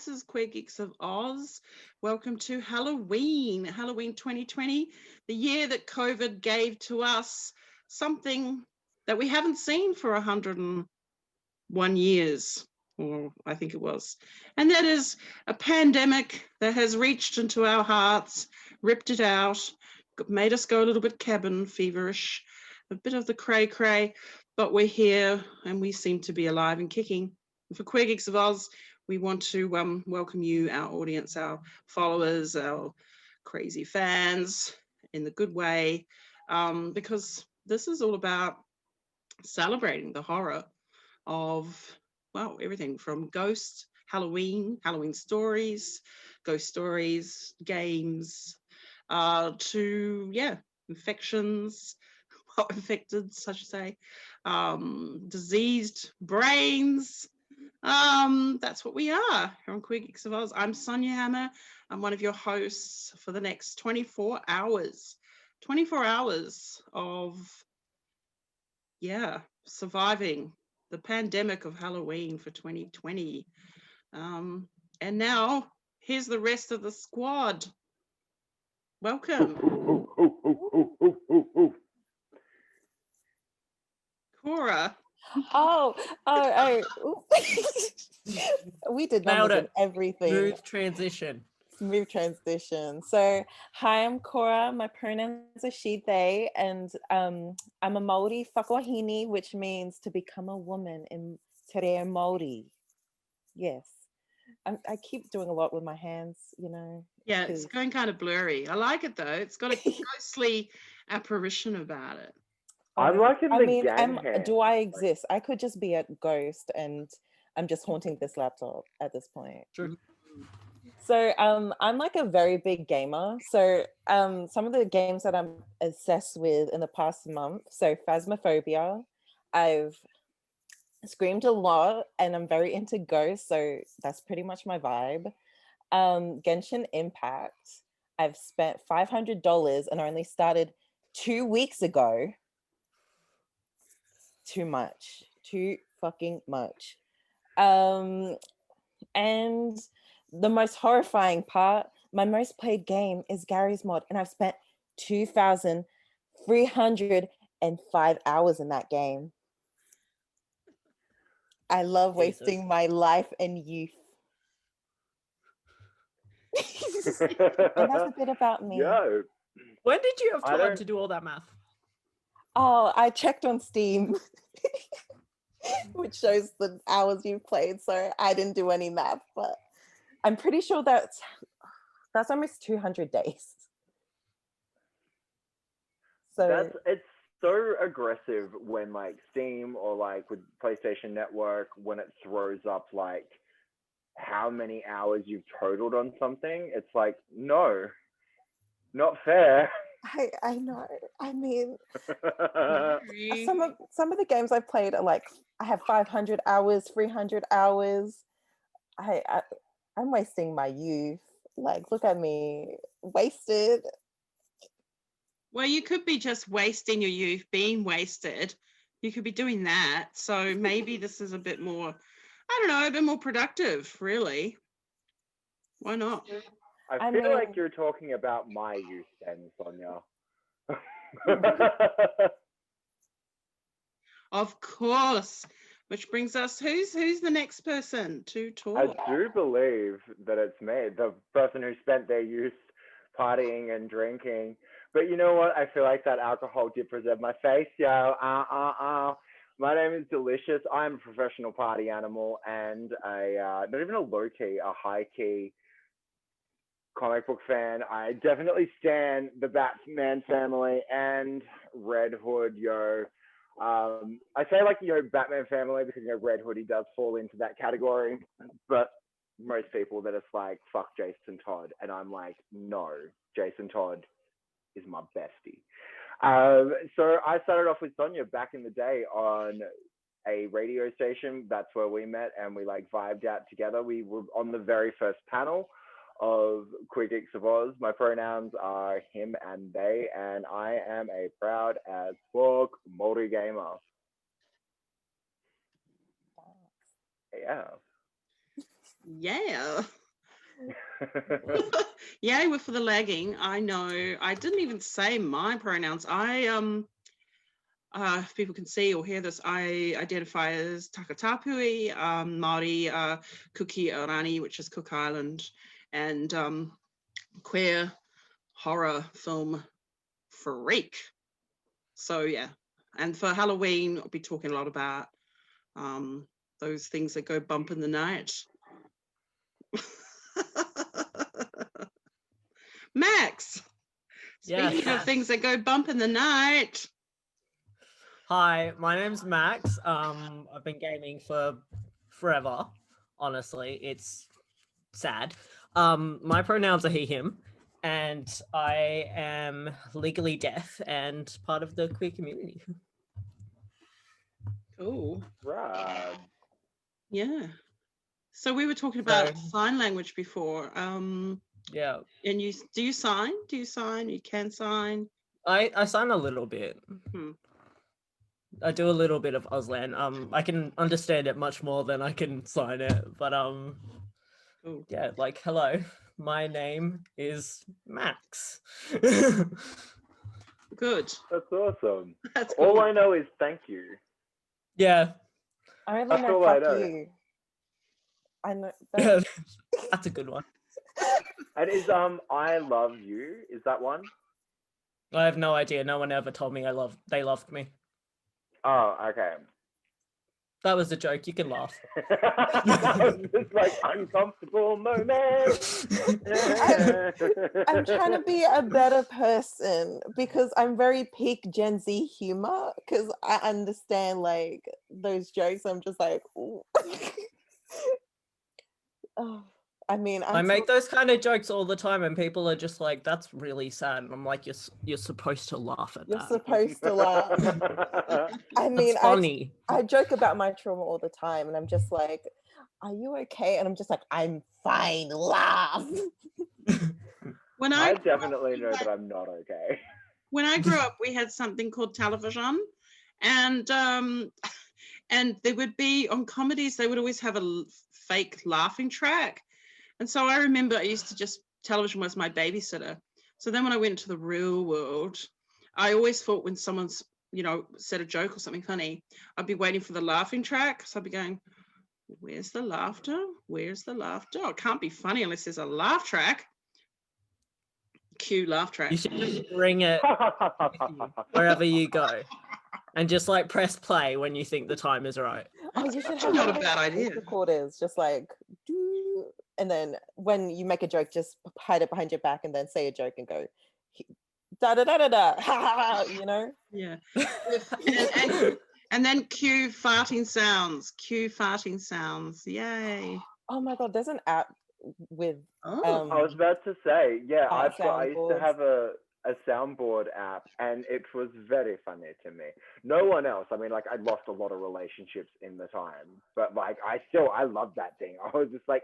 This is Queer Geeks of Oz. Welcome to Halloween 2020, the year that COVID gave to us something that we haven't seen for 101 years, or I think it was. And that is a pandemic that has reached into our hearts, ripped it out, made us go a little bit cabin feverish, a bit of the cray-cray, but we're here and we seem to be alive and kicking. And for Queer Geeks of Oz, we want to welcome you, our audience, our followers, our crazy fans, in the good way, because this is all about celebrating the horror of, well, everything from ghosts, Halloween stories, ghost stories, games, to, infections, well, infected, such to say, diseased brains. That's what we are here on Queer Geeks of Oz. I'm Sonja Hammer. I'm one of your hosts for the next 24 hours. 24 hours of, surviving the pandemic of Halloween for 2020. And now, here's the rest of the squad. Welcome. Korra. Oh. We did numbers and everything. Smooth transition. So, hi, I'm Korra. My pronouns are she, they, and I'm a Māori whakawahine, which means to become a woman in Te Reo Māori. Yes. I keep doing a lot with my hands, you know. Yeah, it's going kind of blurry. I like it, though. It's got a ghostly apparition about it. I'm liking the gang hand. Do I exist? I could just be a ghost and I'm just haunting this laptop at this point. True. So I'm like a very big gamer. So some of the games that I'm obsessed with in the past month, so Phasmophobia, I've screamed a lot and I'm very into ghosts, so that's pretty much my vibe. Genshin Impact, I've spent $500 and only started 2 weeks ago. Too fucking much. And the most horrifying part, my most played game is Gary's Mod, and I've spent 2,305 hours in that game. I love wasting my life and youth. And that's a bit about me. Yo. When did you have time to do all that math? Oh, I checked on Steam, which shows the hours you've played. So I didn't do any math, but I'm pretty sure that's almost 200 days. So it's so aggressive when like Steam or like with PlayStation Network, when it throws up like how many hours you've totaled on something. It's like, no, not fair. I know. I mean, some of the games I've played are like, I have 500 hours, 300 hours. I'm wasting my youth. Like, look at me, wasted. Well, you could be just wasting your youth, being wasted. You could be doing that. So maybe this is a bit more, I don't know, a bit more productive, really. Why not? I feel like you're talking about my youth then, Sonja. Of course. Which brings us, who's the next person to talk? I do believe that it's me, the person who spent their youth partying and drinking. But you know what? I feel like that alcohol did preserve my face, yo. My name is Delicious. I'm a professional party animal and not even a low-key, a high-key comic book fan. I definitely stan the Batman family and Red Hood, yo. I say like, Batman family because, Red Hood, he does fall into that category. But most people that it's like, fuck Jason Todd. And I'm like, no, Jason Todd is my bestie. So I started off with Sonja back in the day on a radio station. That's where we met and we like vibed out together. We were on the very first panel of Queer Geeks of Oz. My pronouns are him and they, and I am a proud as fuck Māori gamer. Yeah. Yeah. Yay, we're for the lagging. I know. I didn't even say my pronouns. If people can see or hear this, I identify as Takatapui, Māori, Kuki Orani, which is Cook Island, and queer horror film freak. So yeah, and for Halloween, I'll be talking a lot about those things that go bump in the night. Max, speaking of things that go bump in the night. Hi, my name's Max. I've been gaming for forever. Honestly, it's sad. My pronouns are he, him, and I am legally deaf and part of the queer community. Cool. Right. Yeah. So we were talking about sign language before. Yeah. And do you sign? Do you sign? You can sign? I sign a little bit. I do a little bit of Auslan. I can understand it much more than I can sign it. But Cool. yeah, like hello, my name is Max. Good. That's awesome. That's cool. All I know is thank you. Yeah. I only know fuck you. I know Yeah, that's a good one. And is I love you, is that one? I have no idea. No one ever told me they loved me. Oh, okay. That was a joke. You can laugh. It's like uncomfortable moment. I'm trying to be a better person because I'm very peak Gen Z humor because I understand like those jokes. I'm just like, ooh. Oh, I mean, I make those kind of jokes all the time, and people are just like, "That's really sad." And I'm like, "You're supposed to laugh at that. You're supposed to laugh." I mean, that's funny. I joke about my trauma all the time, and I'm just like, "Are you okay?" And I'm just like, "I'm fine. Laugh." I definitely know that I'm not okay. When I grew up, we had something called television, and there would be on comedies. They would always have a fake laughing track. And so I remember I used to television was my babysitter. So then when I went into the real world, I always thought when someone's, said a joke or something funny, I'd be waiting for the laughing track. So I'd be going, where's the laughter? Where's the laughter? Oh, it can't be funny unless there's a laugh track. Cue laugh track. You should just bring it wherever you go. And just like press play when you think the time is right. Oh, you should have not a bad idea. Recorders, just like doo, and then when you make a joke, just hide it behind your back and then say a joke and go da da da da da, ha, you know? Yeah. and then cue farting sounds. Cue farting sounds. Yay. Oh my god, there's an app with. I was about to say, yeah, I used to have a soundboard app, and it was very funny to me. No one else. I mean, like, I lost a lot of relationships in the time, but like, I love that thing. I was just like,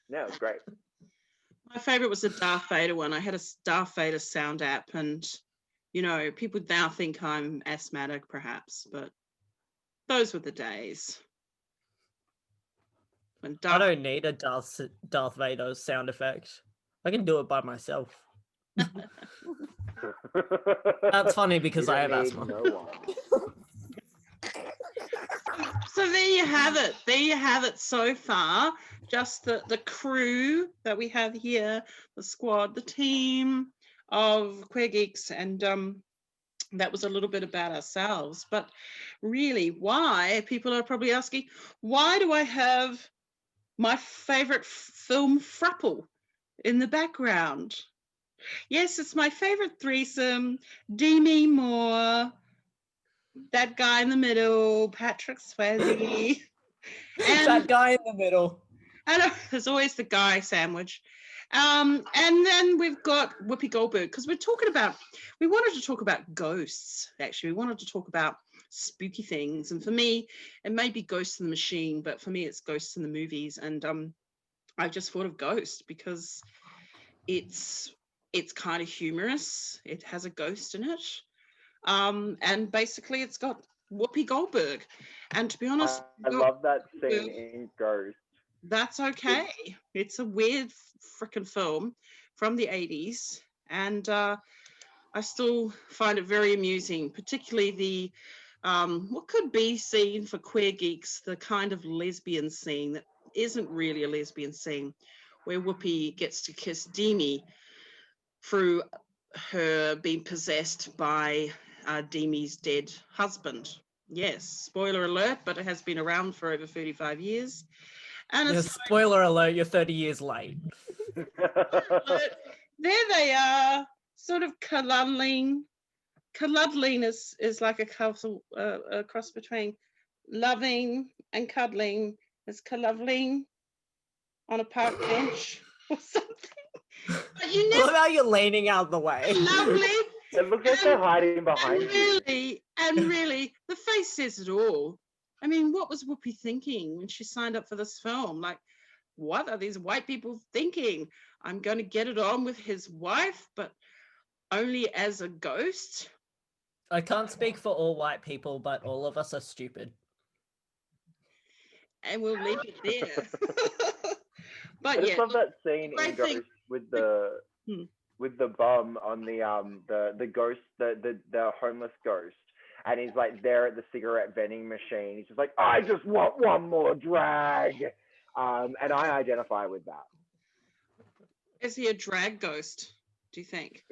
No, it's great. My favorite was the Darth Vader one. I had a Darth Vader sound app, and people now think I'm asthmatic, perhaps, but those were the days. I don't need a Darth Vader sound effect. I can do it by myself. That's funny because I have asthma. So there you have it. There you have it so far. Just the crew that we have here, the squad, the team of Queer Geeks, and that was a little bit about ourselves. But really, why? People are probably asking, why do I have my favorite film Frapple in the background? Yes, it's my favorite threesome. Demi Moore, that guy in the middle, Patrick Swayze. And that guy in the middle. And there's always the guy sandwich. And then we've got Whoopi Goldberg, because we wanted to talk about ghosts, actually. We wanted to talk about spooky things. And for me, it may be Ghosts in the Machine, but for me, it's Ghosts in the Movies. And I just thought of Ghost because it's kind of humorous. It has a ghost in it. And basically, it's got Whoopi Goldberg. And to be honest, I love that scene in Ghost. that's okay. It's a weird freaking film from the 80s. And I still find it very amusing, particularly the what could be seen for queer geeks, the kind of lesbian scene that isn't really a lesbian scene, where Whoopi gets to kiss Demi through her being possessed by Demi's dead husband. Yes, spoiler alert, but it has been around for over 35 years. And Yeah, it's spoiler alert, you're 30 years late. there they are, sort of cuddling. Cuddling is like a couple, a cross between loving and cuddling. Is cuddling on a park bench or something. But you What never about you leaning out the way? lovely. It looks like they're hiding behind you. And really, the face says it all. I mean, what was Whoopi thinking when she signed up for this film? Like, what are these white people thinking? I'm going to get it on with his wife, but only as a ghost? I can't speak for all white people, but all of us are stupid. And we'll leave it there. But I just yeah, love that scene great in thing. Ghost with the bum on the ghost, the homeless ghost, and he's like there at the cigarette vending machine. He's just like, I just want one more drag, and I identify with that. Is he a drag ghost, do you think?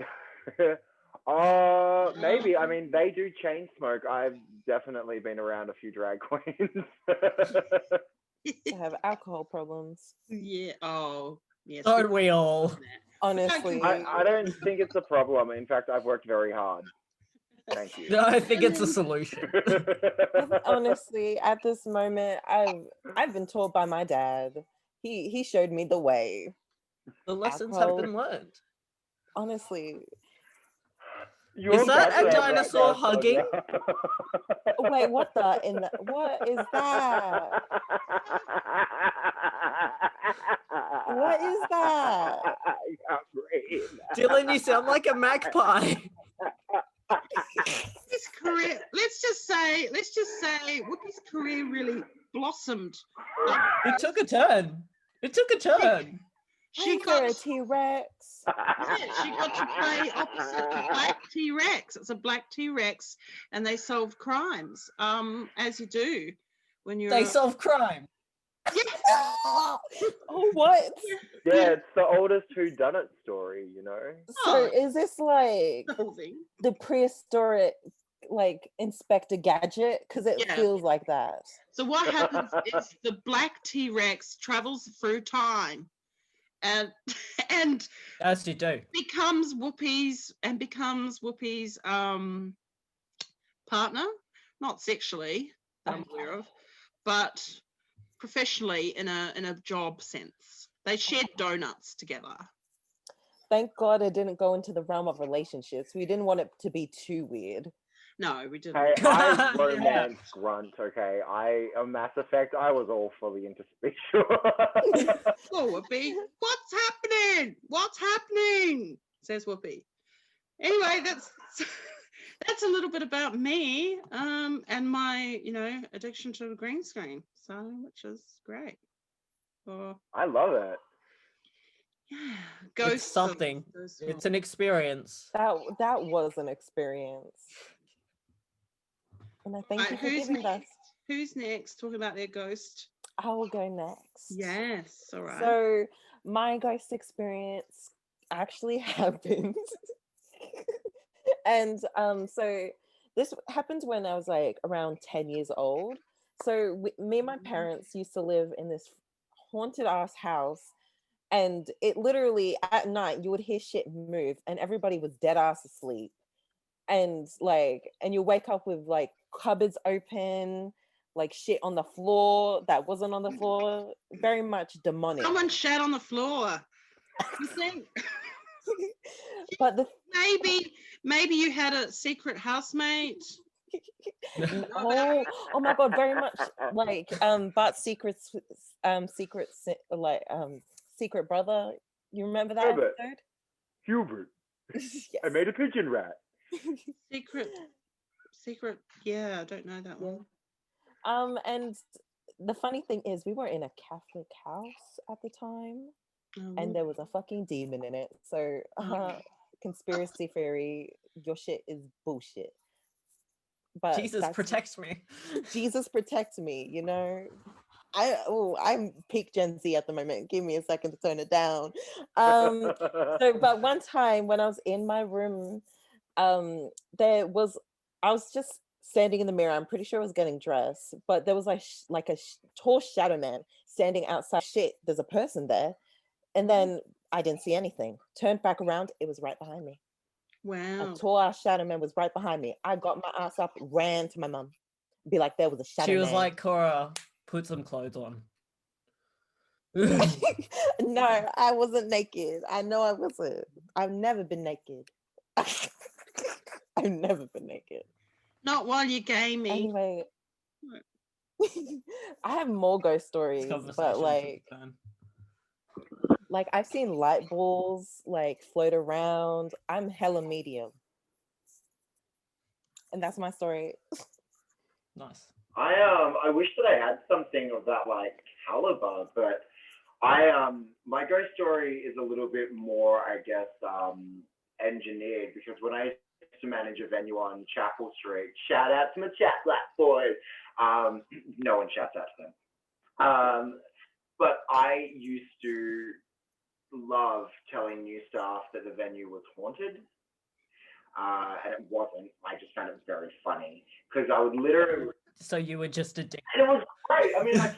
Maybe. I mean, they do chain smoke. I've definitely been around a few drag queens. To have alcohol problems. Yeah. Oh, yes. Don't we all? Honestly, I don't think it's a problem. In fact, I've worked very hard. Thank you. No, I think it's a solution. honestly, at this moment, I've been told by my dad. He showed me the way. The lessons Alcohol. have been learned. Honestly, Is that a dinosaur hugging? wait, what is that? What is that? Dylan, you sound like a magpie. His career, let's just say Whoopi's career really blossomed. It took a turn. She got a T-Rex. Yeah, she got to play opposite a black T-Rex. It's a black T-Rex, and they solve crimes, as you do when you're. They solve crime. Oh, what? Yeah, it's the oldest whodunit story, you know. So is this like the prehistoric, like Inspector Gadget? Because it feels like that. So what happens is the black T-Rex travels through time, and as you do, becomes Whoopi's partner, not sexually that I'm aware of, but professionally in a job sense. They shared donuts together. Thank God it didn't go into the realm of relationships. We didn't want it to be too weird. No, we didn't. Hey, I romance grunt, okay? On Mass Effect, I was all fully into Spatial. Oh, Whoopi, what's happening? Says Whoopi. Anyway, that's a little bit about me, and my, addiction to the green screen. So, which is great. I love it. Yeah, it's something. It's an experience. That was an experience. And I thank you for giving us. Who's next? Talking about their ghost. I will go next. Yes, all right. So my ghost experience actually happened. And so this happened when I was like around 10 years old. So me and my parents used to live in this haunted ass house, and it literally at night you would hear shit move and everybody was dead ass asleep. And you wake up with like cupboards open, like shit on the floor that wasn't on the floor. Very much demonic. Someone shat on the floor. You think? But maybe you had a secret housemate. oh my God, very much like Bart's secret brother. You remember that Hubert. Yes. I made a pigeon rat. Secret, yeah, I don't know that one. And the funny thing is, we were in a Catholic house at the time, and there was a fucking demon in it. So, conspiracy theory, your shit is bullshit. But Jesus protect me. Jesus protect me, you know. I'm peak Gen Z at the moment. Give me a second to tone it down. But one time when I was in my room, I was just standing in the mirror. I'm pretty sure I was getting dressed, but there was like a tall shadow man standing outside. Shit, there's a person there, and then I didn't see anything. Turned back around, it was right behind me. Wow. A tall ass shadow man was right behind me. I got my ass up, ran to my mum, be like, there was a shadow man. She was like, Korra, put some clothes on. No, I wasn't naked. I know I wasn't. I've never been naked. I've never been naked. Not while you're gaming. Anyway, I have more ghost stories, but like I've seen light balls like float around. I'm hella medium, and that's my story. Nice. I wish that I had something of that like caliber, but my ghost story is a little bit more, I guess, engineered, because when I used to manage a venue on Chapel Street, shout out to my chat black boys. No one shouts out to them. But I used to love telling new staff that the venue was haunted. And it wasn't. I just found it very funny because I would literally. So you were just addicted. And it was great. I mean, I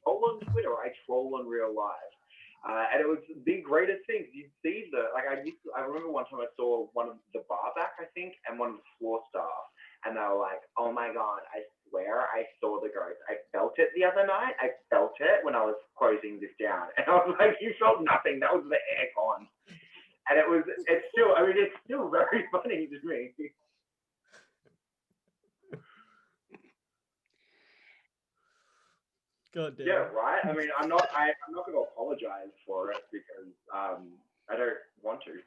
troll on Twitter. I troll on real life. And it was the greatest things. You'd see I remember one time I saw one of the bar back, I think, and one of the floor staff. And they were like, oh my God, I swear I saw the ghost. I felt it the other night. I felt it when I was closing this down. And I was like, you felt nothing. That was the aircon. And it's still very funny to me. God damn. Yeah, right. I mean, I'm not going to apologize for it because I don't want to.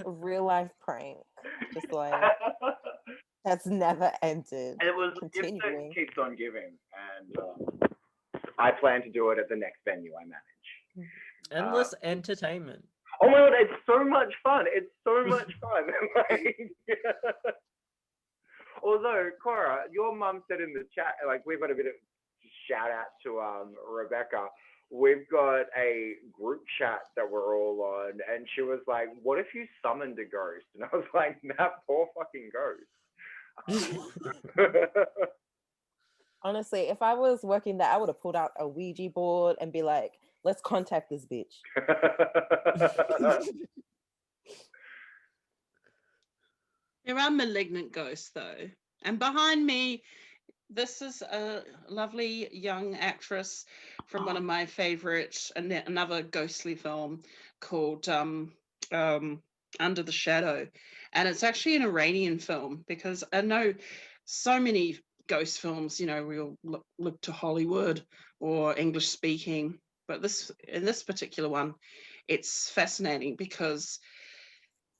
A real life prank, just like that's never ended. And it was continuing. It keeps on giving, and I plan to do it at the next venue I manage. Endless entertainment. Oh my God, it's so much fun. It's so much fun. Although, Korra, your mum said in the chat, like, we've got a bit of shout out to Rebecca. We've got a group chat that we're all on, and she was like, what if you summoned a ghost? And I was like, that poor fucking ghost. Honestly, if I was working there, I would have pulled out a Ouija board and be like, let's contact this bitch. There are malignant ghosts, though. And behind me, this is a lovely young actress from one of my favorites, another ghostly film called Under the Shadow. And it's actually an Iranian film, because I know so many ghost films, we'll look to Hollywood or English speaking. But in this particular one, it's fascinating because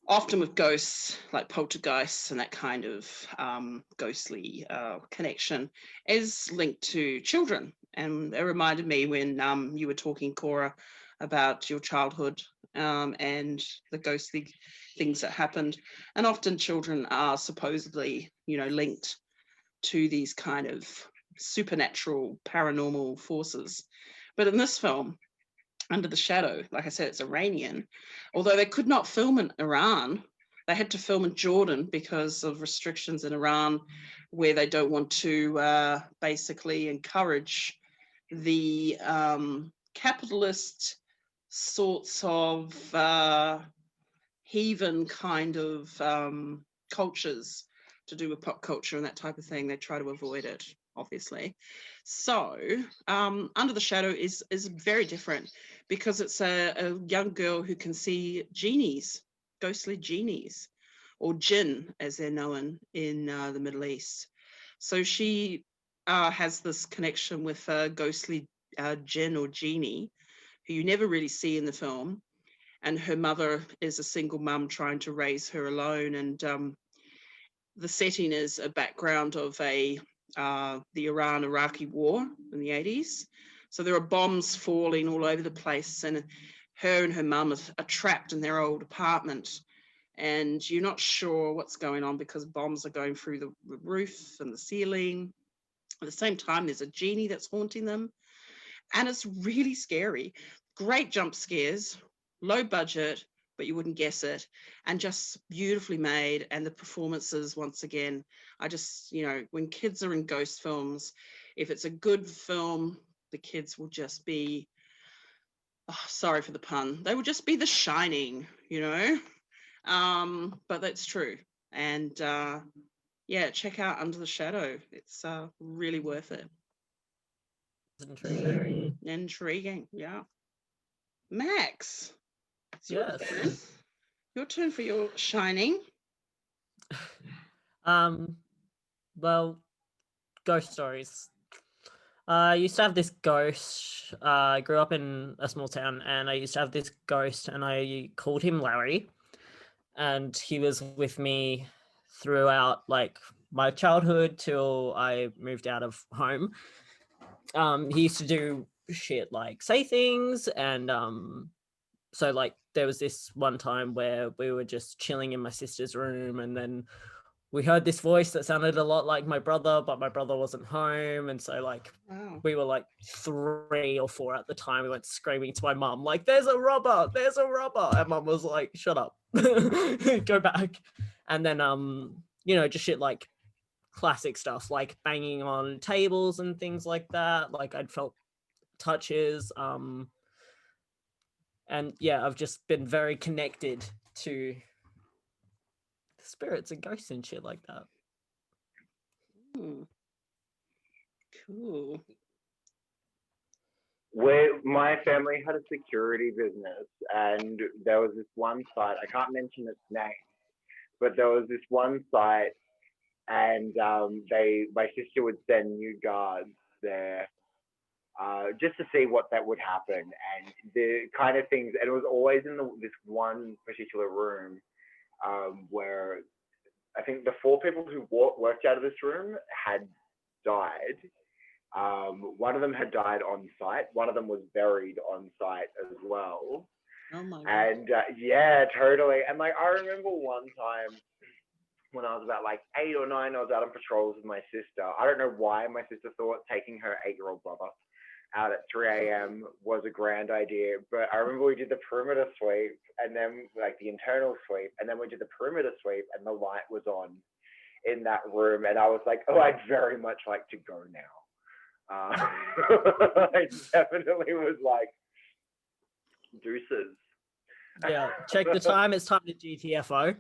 often with ghosts, like poltergeists and that kind of ghostly connection, is linked to children. And it reminded me when you were talking, Korra, about your childhood and the ghostly things that happened. And often children are supposedly, linked to these kind of supernatural, paranormal forces. But in this film, Under the Shadow, like I said, it's Iranian. Although they could not film in Iran, they had to film in Jordan because of restrictions in Iran, where they don't want to basically encourage the capitalist sorts of heathen kind of cultures to do with pop culture and that type of thing. They try to avoid it, obviously. So Under the Shadow is very different, because it's a young girl who can see genies, ghostly genies, or jinn as they're known in the Middle East. So she has this connection with a ghostly jinn or genie who you never really see in the film. And her mother is a single mum trying to raise her alone. And the setting is a background of the Iran-Iraqi war in the 80s. So there are bombs falling all over the place, and her and her mum are trapped in their old apartment, and you're not sure what's going on because bombs are going through the roof and the ceiling. At the same time, there's a genie that's haunting them, and it's really scary. Great jump scares, low budget, but you wouldn't guess it, and just beautifully made. And the performances, once again, I just, when kids are in ghost films, if it's a good film, the kids will just be, sorry for the pun, they will just be The Shining, but that's true. And yeah, check out Under the Shadow. It's really worth it. Intriguing, yeah. Max, it's your turn. Your turn for your Shining. Well, ghost stories. I used to have this ghost. I grew up in a small town, and I used to have this ghost, and I called him Larry, and he was with me throughout like my childhood till I moved out of home. He used to do shit like say things, and so like there was this one time where we were just chilling in my sister's room, and then we heard this voice that sounded a lot like my brother, but my brother wasn't home. And so like we were like 3 or 4 at the time. We went screaming to my mum, like, there's a robber. And mum was like, shut up, go back. And then, just shit like classic stuff, like banging on tables and things like that. Like I'd felt touches. And yeah, I've just been very connected to spirits and ghosts and shit like that. Cool. My family had a security business, and there was this one site, I can't mention its name, but there was this one site, and my sister would send new guards there just to see what that would happen, and the kind of things, and it was always in this one particular room where I think the 4 people who worked out of this room had died. One of them had died on site. One of them was buried on site as well. Oh my God. And yeah, totally. And like, I remember one time when I was about like 8 or 9, I was out on patrols with my sister. I don't know why my sister thought taking her 8-year-old brother out at 3 a.m. was a grand idea. But I remember we did the perimeter sweep, and then like the internal sweep, and then we did the perimeter sweep, and the light was on in that room. And I was like, oh, I'd very much like to go now. I definitely was like, deuces. Yeah, check the time. It's time to GTFO.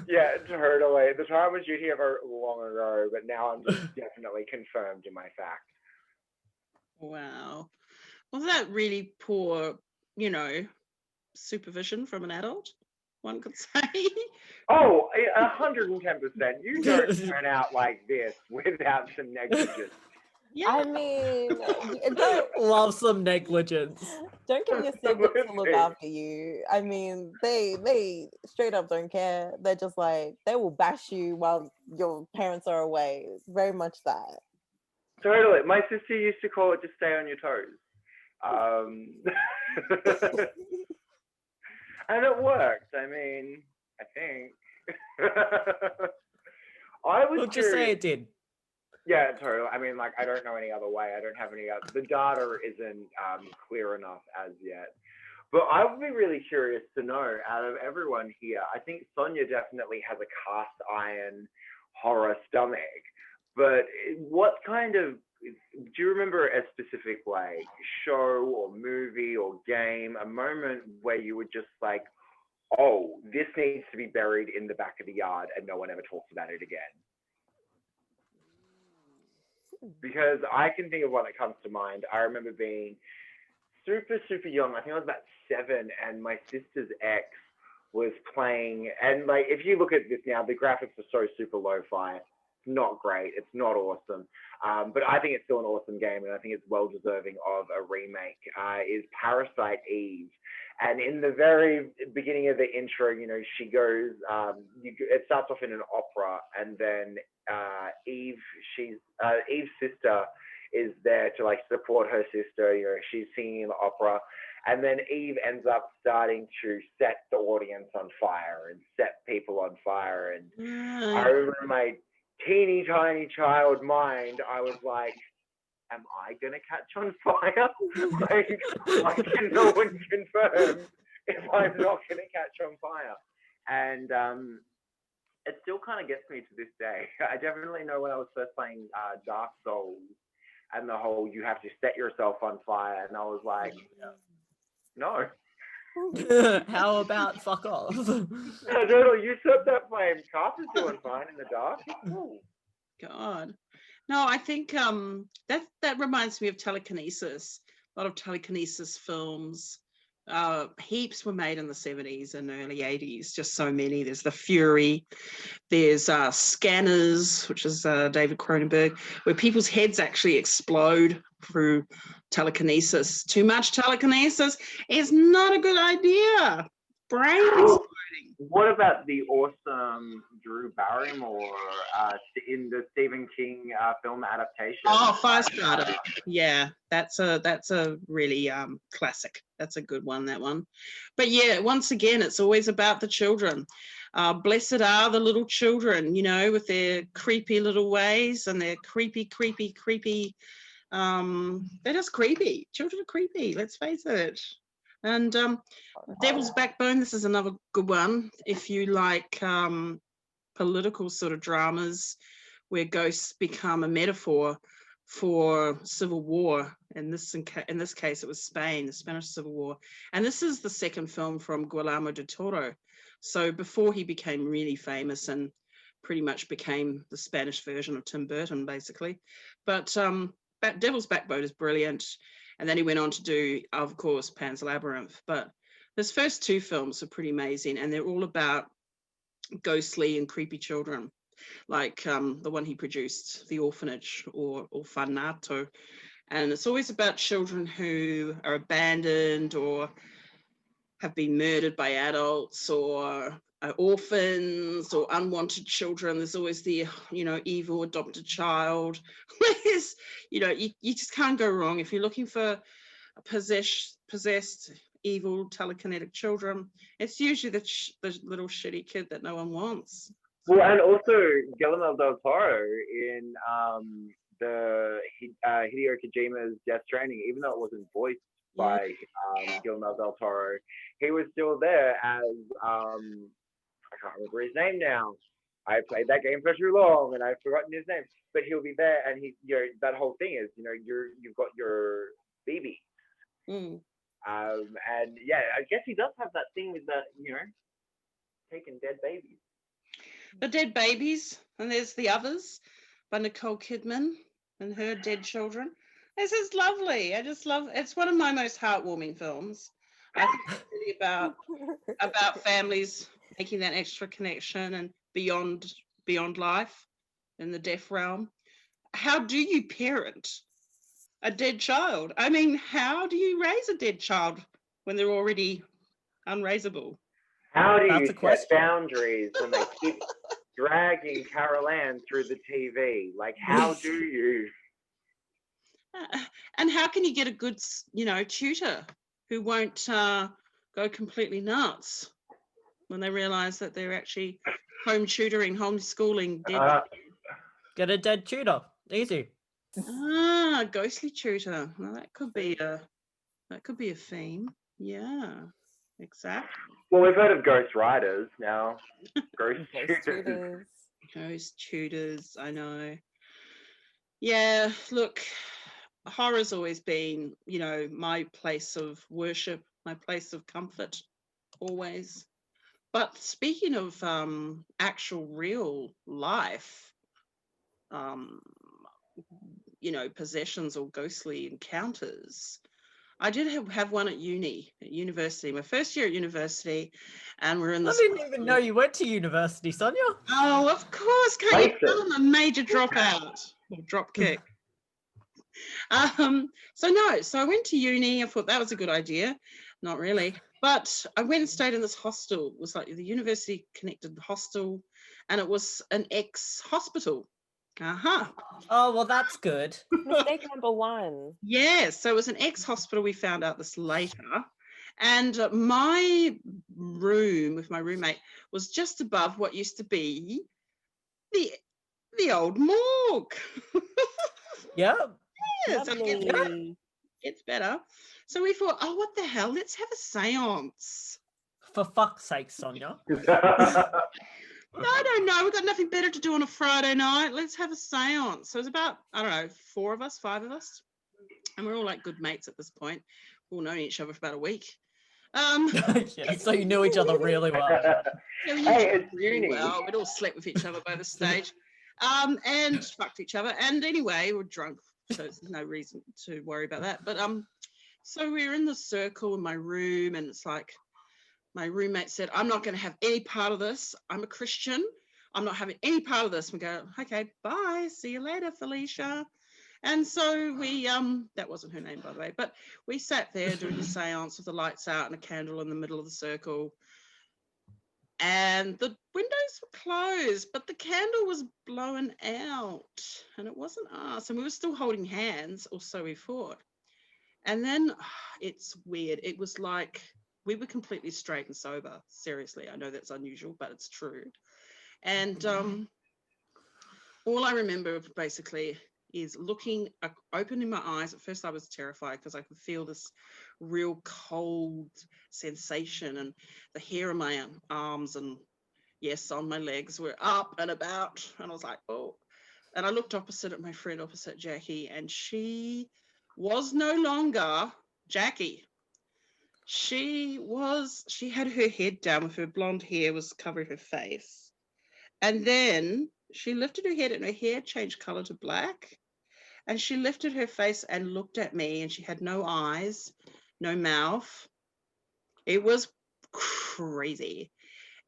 Yeah, totally. The time was GTFO long ago, but now I'm just definitely confirmed in my fact. Wow. Was that really poor, supervision from an adult, one could say? Oh, 110%. You don't turn out like this without some negligence. Yeah. I mean, love some negligence. Don't get your siblings to look after you. I mean, they straight up don't care. They're just like, they will bash you while your parents are away. Very much that. Totally. My sister used to call it just stay on your toes. And it worked. I mean, I think. We'll just say it did. Yeah, totally. I mean, like, I don't know any other way. I don't have any other. The data isn't clear enough as yet. But I would be really curious to know, out of everyone here, I think Sonja definitely has a cast iron horror stomach. But what kind of, do you remember a specific, like, show or movie or game, a moment where you were just like, oh, this needs to be buried in the back of the yard and no one ever talks about it again? Because I can think of one that comes to mind. I remember being super, super young. I think I was about 7, and my sister's ex was playing. And like, if you look at this now, the graphics are so super lo-fi. It's not great. It's not awesome. But I think it's still an awesome game, and I think it's well deserving of a remake. Is Parasite Eve. And in the very beginning of the intro, you know, she goes, it starts off in an opera, and then Eve's sister is there to like support her sister. You know, she's singing in the opera, and then Eve ends up starting to set the audience on fire and set people on fire. And I remember in my teeny tiny child mind, I was like, am I going to catch on fire? Like, why can no one confirm if I'm not going to catch on fire? And it still kind of gets me to this day. I definitely know when I was first playing Dark Souls and the whole you have to set yourself on fire. And I was like, no. How about fuck off? No, you set that flame. Carter's doing fine in the dark. Ooh. God. No, I think that reminds me of telekinesis. A lot of telekinesis films. Heaps were made in the 70s and early 80s, just so many. There's The Fury, there's Scanners, which is David Cronenberg, where people's heads actually explode through telekinesis. Too much telekinesis is not a good idea. Brain exploding. What about the awesome Drew Barrymore in the Stephen King film adaptation? Oh, Firestarter. Yeah, that's a really classic. That's a good one, that one. But yeah, once again, it's always about the children. Blessed are the little children, you know, with their creepy little ways and their creepy. They're just creepy. Children are creepy, let's face it. And Devil's Backbone, this is another good one. If you like political sort of dramas where ghosts become a metaphor for civil war, in this case it was Spain, the Spanish Civil War. And this is the second film from Guillermo del Toro. So before he became really famous and pretty much became the Spanish version of Tim Burton, basically. But Devil's Backbone is brilliant. And then he went on to do, of course, Pan's Labyrinth. But his first two films are pretty amazing, and they're all about ghostly and creepy children, like the one he produced, The Orphanage, or Orfanato. And it's always about children who are abandoned or have been murdered by adults, or are orphans or unwanted children. There's always the, you know, evil adopted child. There's, you know, you just can't go wrong. If you're looking for possessed evil telekinetic children, it's usually the little shitty kid that no one wants. Well, and also Guillermo del Toro in the Hideo Kojima's Death Stranding, even though it wasn't voiced by Guillermo del Toro, he was still there as I can't remember his name now. I played that game for too long and I've forgotten his name. But he'll be there, and he, you know, that whole thing is, you know, you've got your baby. And yeah, I guess he does have that thing with the, you know, taking dead babies. The Dead Babies, and there's The Others by Nicole Kidman and her dead children. This is lovely. I just love, it's one of my most heartwarming films. I think it's really about families making that extra connection and beyond life in the death realm. How do you parent a dead child? I mean, how do you raise a dead child when they're already unraisable? How do you set boundaries when they keep dragging Carol Ann through the TV? Like, how do you? And how can you get a good, you know, tutor who won't go completely nuts when they realize that they're actually homeschooling dead? Get a dead tutor. Easy. Ghostly tutor. Well, that could be a theme. Yeah, exactly. Well, we've heard of ghost riders now. Ghost tutors. Ghost tutors, I know. Yeah, look, horror's always been, you know, my place of worship, my place of comfort, always. But speaking of actual real life, you know, possessions or ghostly encounters, I did have one at university, my first year at university, and we're in this. I didn't even know you went to university, Sonja. Oh, of course, can't you tell I'm a major dropout or drop kick? So I went to uni. I thought that was a good idea. Not really. But I went and stayed in this hostel. It was like the university connected hostel, and it was an ex-hospital. Oh, well, that's good. Mistake number one. Yeah, so it was an ex-hospital. We found out this later. And my room with my roommate was just above what used to be the old morgue. Yep. Yes, it Lovely. gets better. So we thought, oh, what the hell? Let's have a seance. For fuck's sake, Sonja. I don't know. We've got nothing better to do on a Friday night. Let's have a seance. So it was about, I don't know, 4 of us, 5 of us. And we're all like good mates at this point. We've all known each other for about a week. Yeah, so you knew each other really well. Yeah, we knew Hey, each other it's really uni. well. We'd all slept with each other by this stage. And fucked each other. And anyway, we're drunk, so there's no reason to worry about that. But so we're in the circle in my room, and it's like my roommate said, I'm not going to have any part of this. I'm a Christian. I'm not having any part of this. We go, okay, bye. See you later, Felicia. And so we, that wasn't her name, by the way, but we sat there doing the seance with the lights out and a candle in the middle of the circle. And the windows were closed, but the candle was blown out, and it wasn't us. And we were still holding hands, or so we thought. And then it's weird. It was like we were completely straight and sober. Seriously, I know that's unusual, but it's true. And all I remember basically is opening my eyes. At first I was terrified because I could feel this real cold sensation, and the hair on my arms and yes, on my legs were up and about. And I was like, oh. And I looked opposite at my friend opposite, Jackie, and she was no longer Jackie. She had her head down with her blonde hair was covering her face. And then she lifted her head and her hair changed color to black. And she lifted her face and looked at me, and she had no eyes, no mouth. It was crazy.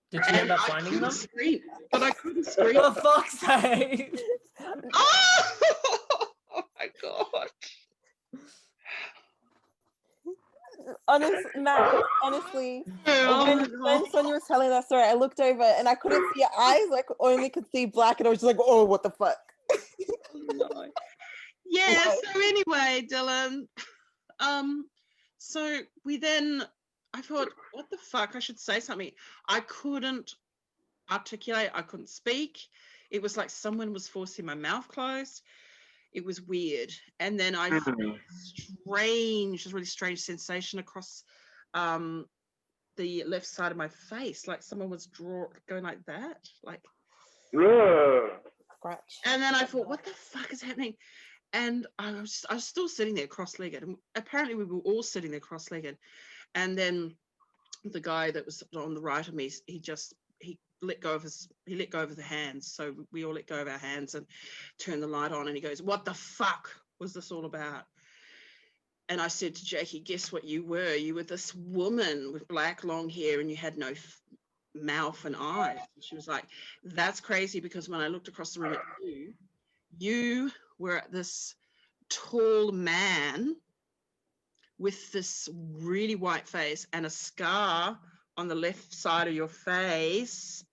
Did you end up finding them? Scream, but I couldn't scream. For fuck's sake. Oh! Oh my God. Honestly, Oh when my God. Sonia was telling that story, I looked over and I couldn't see her eyes. Like, only could see black, and I was just like, "Oh, what the fuck?" No. Yeah. So anyway, Dylan. So I thought, what the fuck? I should say something. I couldn't articulate. I couldn't speak. It was like someone was forcing my mouth closed. It was weird. And then I felt really strange sensation across the left side of my face, like someone was going like that, like. Scratch. And then I thought, what the fuck is happening? And I was still sitting there cross-legged, and apparently we were all sitting there cross-legged. And then the guy that was on the right of me, he let go of the hands. So we all let go of our hands and turned the light on, and he goes, what the fuck was this all about? And I said to Jackie, guess what you were? You were this woman with black long hair, and you had no mouth and eyes. And she was like, that's crazy, because when I looked across the room at you were this tall man with this really white face and a scar on the left side of your face,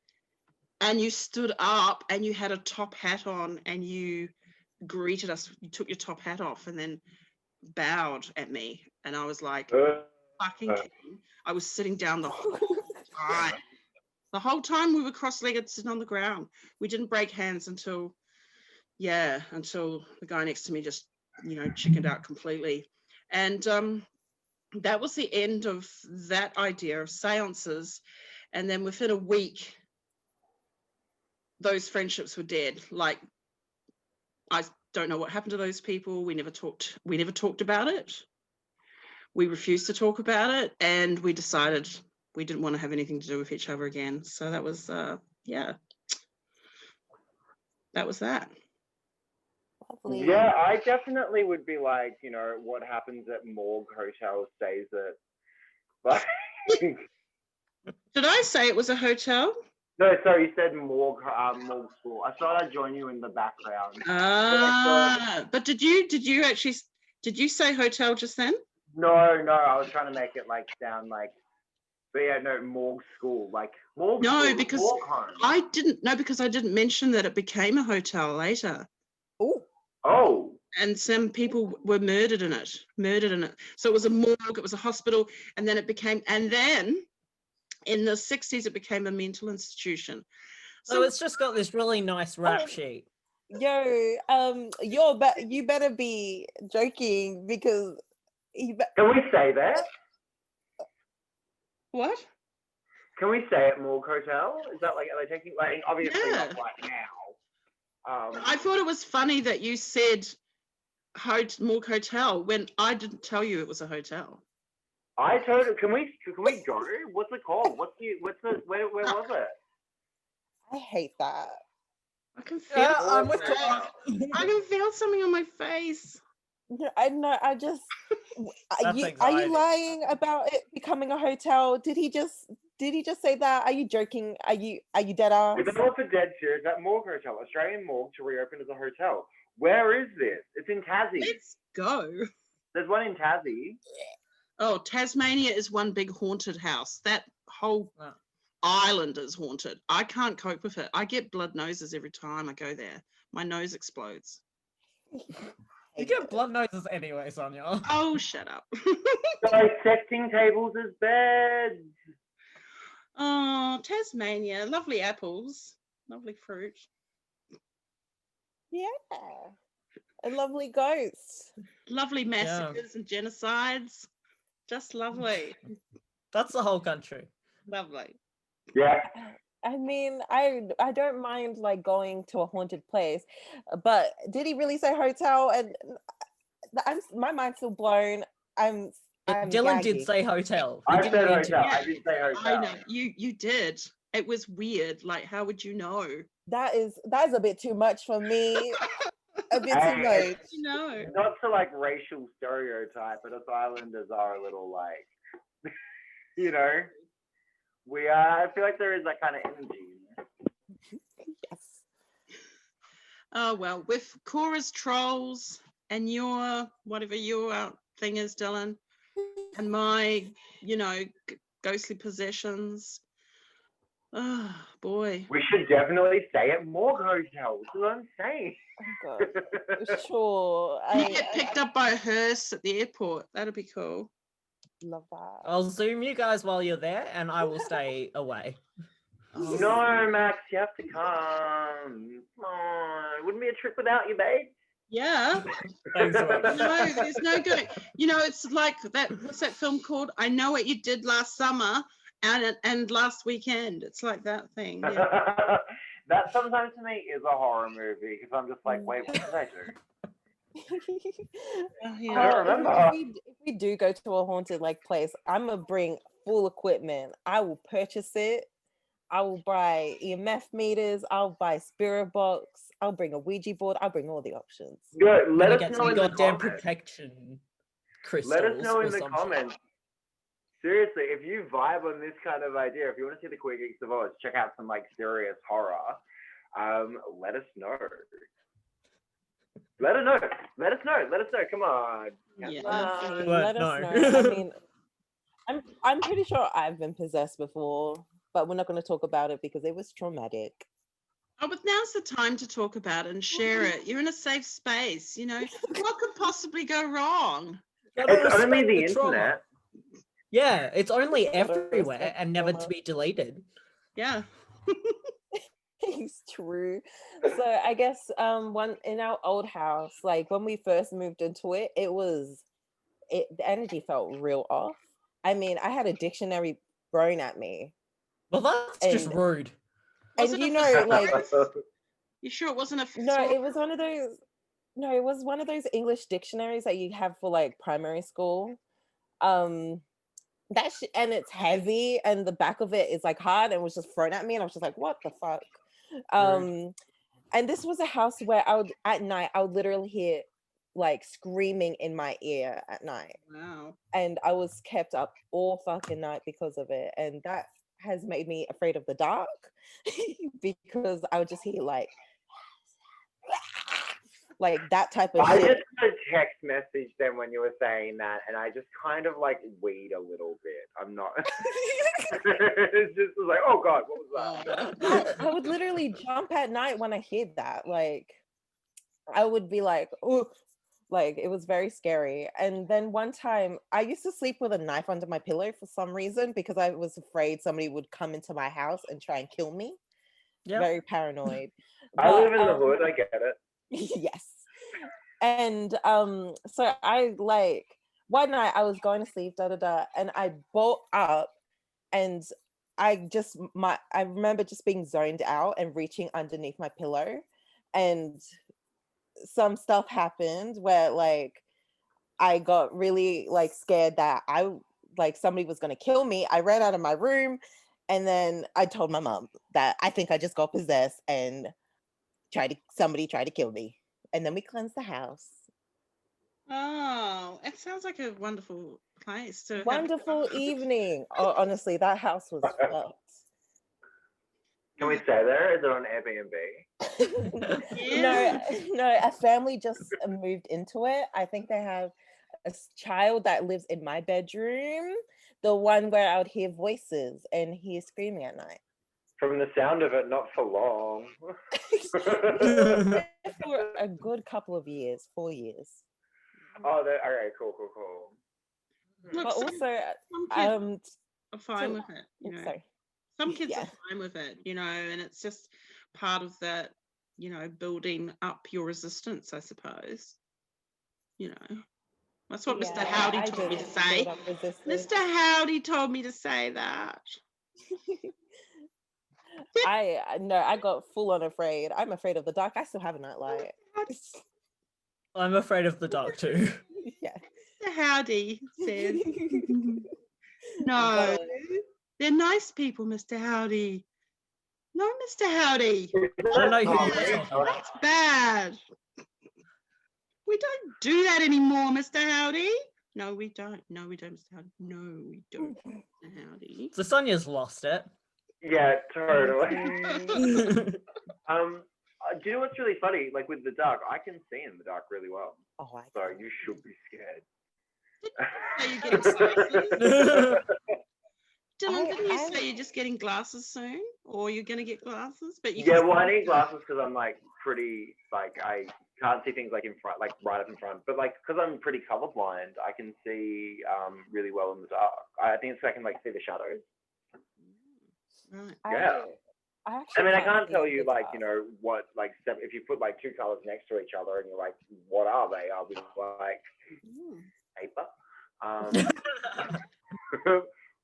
and you stood up and you had a top hat on, and you greeted us. You took your top hat off and then bowed at me, and I was like, fucking kidding. I was sitting down the whole time. The whole time we were cross-legged sitting on the ground. We didn't break hands until the guy next to me just, chickened out completely. And that was the end of that idea of seances. And then within a week, those friendships were dead. Like, I don't know what happened to those people. We never talked about it. We refused to talk about it, and we decided we didn't want to have anything to do with each other again. So that was, that was that. Lovely. Yeah, I definitely would be like, what happens at morgue hotel stays at. Like, did I say it was a hotel? No, sorry, you said morgue school. I thought I'd join you in the background. But did you say hotel just then? No, I was trying to make it like sound like, but yeah, no, morgue school, like morgue No, school, because morgue home. I didn't mention that it became a hotel later. Oh. And some people were murdered in it. So it was a morgue, it was a hospital, and then in the 60s, it became a mental institution. So it's just got this really nice rap sheet. Yo, you better be joking because Can we say that? What? Can we say it morgue hotel? Is that like, are they taking, like, obviously Yeah. not right now. I thought it was funny that you said morgue hotel when I didn't tell you it was a hotel. I told it. Can we go? What's it called? Where was it? I hate that. I can feel I'm with I can feel something on my face. I know. I just. Are you lying about it becoming a hotel? Did he just say that? Are you joking? Are you dead ass? If not for dead serious, that morgue hotel, Australian morgue to reopen as a hotel. Where is this? It's in Tassie. Let's go. There's one in Tassie. Oh, Tasmania is one big haunted house. That whole island is haunted. I can't cope with it. I get blood noses every time I go there. My nose explodes. You get blood noses anyway, Sonja. Oh, shut up. Dissecting tables as beds. Oh, Tasmania. Lovely apples. Lovely fruit. Yeah. And lovely ghosts. Lovely massacres and genocides. Just lovely. That's the whole country. Lovely. Yeah. I mean, I don't mind like going to a haunted place, but did he really say hotel? And my mind's still blown. I'm Dylan gagging. did say hotel. I said hotel. I did say hotel. I know. You did. It was weird. Like, how would you know? That is a bit too much for me. A bit too much. No. Not to like racial stereotype, but us islanders are a little like, you know, we are. I feel like there is that kind of energy. Yes. Oh well, with Korra's trolls and your whatever your thing is, Dylan, and my, ghostly possessions. Oh boy. We should definitely stay at morgue hotels. That's what I'm saying. Oh God. Sure. You get picked up by a hearse at the airport. That'd be cool. Love that. I'll Zoom you guys while you're there, and I will stay away. Oh. No, Max, you have to come. Come on. Wouldn't be a trip without you, babe. Yeah. Thanks so much. No, there's no going. It's like that. What's that film called? I Know What You Did Last Summer and Last Weekend. It's like that thing. Yeah. That sometimes to me is a horror movie because I'm just like, wait, what did I do? Yeah. I don't remember. If we do go to a haunted like place, I'm gonna bring full equipment. I will purchase it. I will buy EMF meters. I'll buy spirit box. I'll bring a Ouija board. I'll bring all the options. Good. Let us Get know some in the goddamn comments. protection crystals. Let us know or in the some comments. Seriously, if you vibe on this kind of idea, if you want to see the Queer Geeks of Oz, check out some like serious horror. Let us know. Let us know. Let us know. Let us know. Come on. Yeah. Let us know. I mean, I'm pretty sure I've been possessed before, but we're not going to talk about it because it was traumatic. Oh, but now's the time to talk about it and share it. You're in a safe space. What could possibly go wrong? It's only the internet. Yeah, it's only Gotta everywhere respect and never trauma. to be deleted. Yeah. It's true. So I guess one in our old house, like when we first moved into it, the energy felt real off. I mean, I had a dictionary thrown at me. Well, that's just rude. Was And it you a know, like You sure it wasn't a no, it was one of those. No, it was one of those English dictionaries that you have for like primary school. And it's heavy, and the back of it is like hard, and was just thrown at me, and I was just like, "What the fuck?" And this was a house where at night I would literally hear like screaming in my ear at night. Wow. And I was kept up all fucking night because of it, and that has made me afraid of the dark because I would just hear like like that type of I shit. just got a text message then when you were saying that, and I just kind of like weed a little bit. I'm not. It's just like, oh God, what was that? I would literally jump at night when I hear that. Like, I would be like, oh, like it was very scary. And then one time I used to sleep with a knife under my pillow for some reason because I was afraid somebody would come into my house and try and kill me. Yeah. Very paranoid. I live in the hood. I get it. Yes. And so I like one night I was going to sleep, and I woke up and I remember just being zoned out and reaching underneath my pillow, and some stuff happened where like I got really like scared that somebody was gonna kill me. I ran out of my room, and then I told my mom that I think I just got possessed and somebody tried to kill me. And then we cleansed the house. Oh, it sounds like a wonderful place to Wonderful evening. Oh, honestly, that house was fucked. Can we stay there? Is it on Airbnb? No, a family just moved into it. I think they have a child that lives in my bedroom, the one where I would hear voices and hear screaming at night. From the sound of it, not for long. For a good couple of years, 4 years. Oh, okay, cool. Look, But some also, kids are fine with it, you know. Sorry. Some kids are fine with it, you know, and it's just part of that, you know, building up your resistance, I suppose. You know, that's what Mr. Howdy told me to say. Mr. Howdy told me to say that. I got full on afraid. I'm afraid of the dark. I still have a nightlight. I'm afraid of the dark too. Yeah. Mr. Howdy says, no, they're nice people, Mr. Howdy. No, Mr. Howdy. That's bad. We don't do that anymore, Mr. Howdy. No, we don't. No, we don't, Mr. Howdy. No, we don't, Mr. Howdy. So Sonja's lost it. Yeah, totally. Do you know what's really funny? Like with the dark, I can see in the dark really well. Oh, so you should be scared. Are you getting glasses? Dylan, didn't you say you're just getting glasses soon, or you're going to get glasses? But I need glasses because I'm like pretty I can't see things like in front, like right up in front. But like because I'm pretty colorblind, I can see really well in the dark. I think it's I can like see the shadows. Right. Yeah. I mean, I can't tell you like, you know, what like if you put like two colors next to each other and you're like, what are they? I'll be like paper.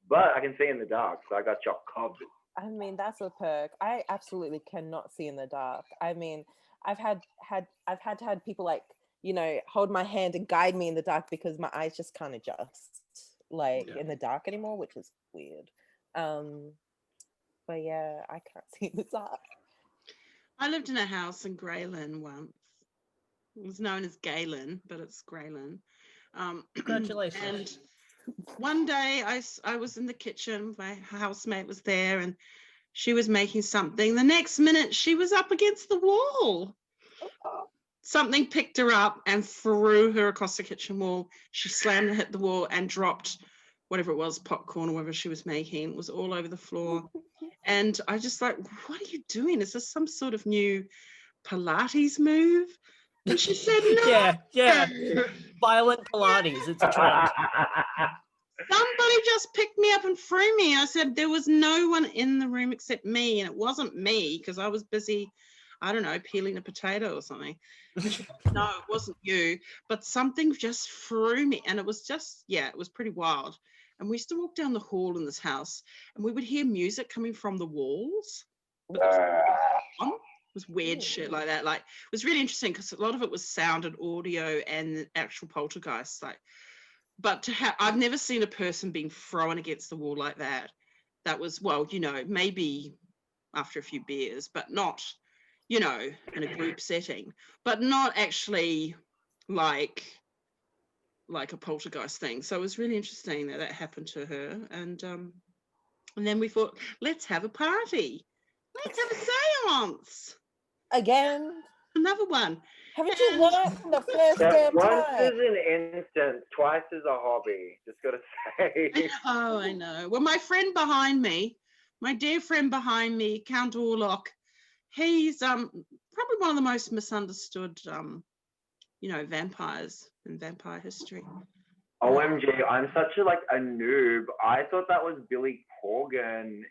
But I can see in the dark, so I got your covered. I mean, that's a perk. I absolutely cannot see in the dark. I mean, I've had to have people like, you know, hold my hand and guide me in the dark because my eyes just can't adjust like in the dark anymore, which is weird. But yeah, I can't see in the dark. I lived in a house in Greylin once. It was known as Galen, but it's Greylin. Congratulations. And one day I was in the kitchen, my housemate was there and she was making something. The next minute she was up against the wall. Something picked her up and threw her across the kitchen wall. She slammed and hit the wall and dropped whatever it was, popcorn or whatever she was making. It was all over the floor. And I just like, what are you doing? Is this some sort of new Pilates move? And she said, no. Yeah. Violent Pilates. It's a trend. Somebody just picked me up and threw me. I said, there was no one in the room except me. And it wasn't me because I was busy, I don't know, peeling a potato or something. No, it wasn't you. But something just threw me. And it was just, it was pretty wild. And we used to walk down the hall in this house and we would hear music coming from the walls. But it was weird shit like that. Like, it was really interesting because a lot of it was sound and audio and actual poltergeists. Like, but I've never seen a person being thrown against the wall like that. That was, well, you know, maybe after a few beers, but not, you know, in a group setting, but not actually like a poltergeist thing. So it was really interesting that happened to her. And then we thought, let's have a party. Let's have a seance. Again. Another one. Haven't you won the first That damn once time? is an instance, twice is a hobby. Just gotta say. Oh, I know. Well, my friend behind me, my dear friend behind me, Count Orlok, he's probably one of the most misunderstood vampires in vampire history. OMG, I'm such a noob. I thought that was Billy Corgan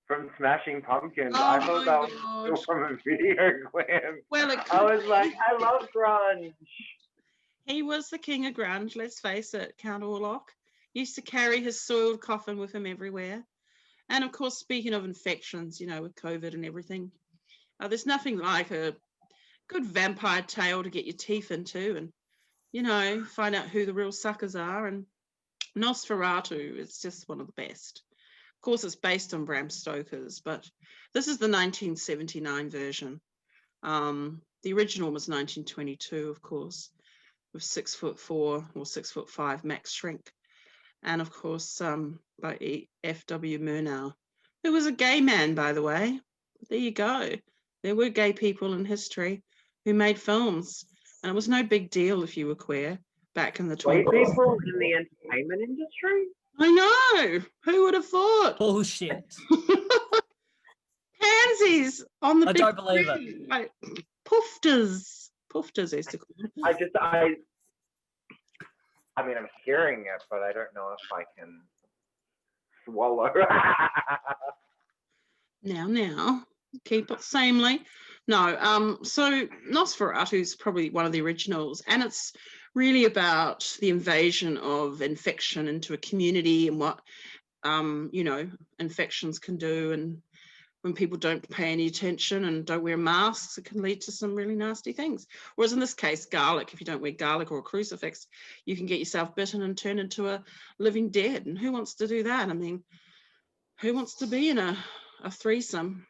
from Smashing Pumpkins. Oh I thought that my was God. still from a video clip. Well, it I could was be. like, I love grunge. He was the king of grunge, let's face it, Count Orlok. He used to carry his soiled coffin with him everywhere. And of course, speaking of infections, with COVID and everything, there's nothing like a good vampire tale to get your teeth into and, find out who the real suckers are. And Nosferatu is just one of the best. Of course, it's based on Bram Stoker's, but this is the 1979 version. The original was 1922, of course, with 6'4" or 6'5" Max Shrink. And of course, by F.W. Murnau, who was a gay man, by the way. There you go. There were gay people in history who made films, and it was no big deal if you were queer back in the 20s. White people in the entertainment industry? I know. Who would have thought? Bullshit. Pansies on the I big don't believe it. screen. Like, poofters. Poofters, used to call them. I mean, I'm hearing it, but I don't know if I can swallow. Now, keep it samely. No, so Nosferatu is probably one of the originals, and it's really about the invasion of infection into a community and what, infections can do. And when people don't pay any attention and don't wear masks, it can lead to some really nasty things. Whereas in this case, garlic, if you don't wear garlic or a crucifix, you can get yourself bitten and turn into a living dead. And who wants to do that? I mean, who wants to be in a threesome?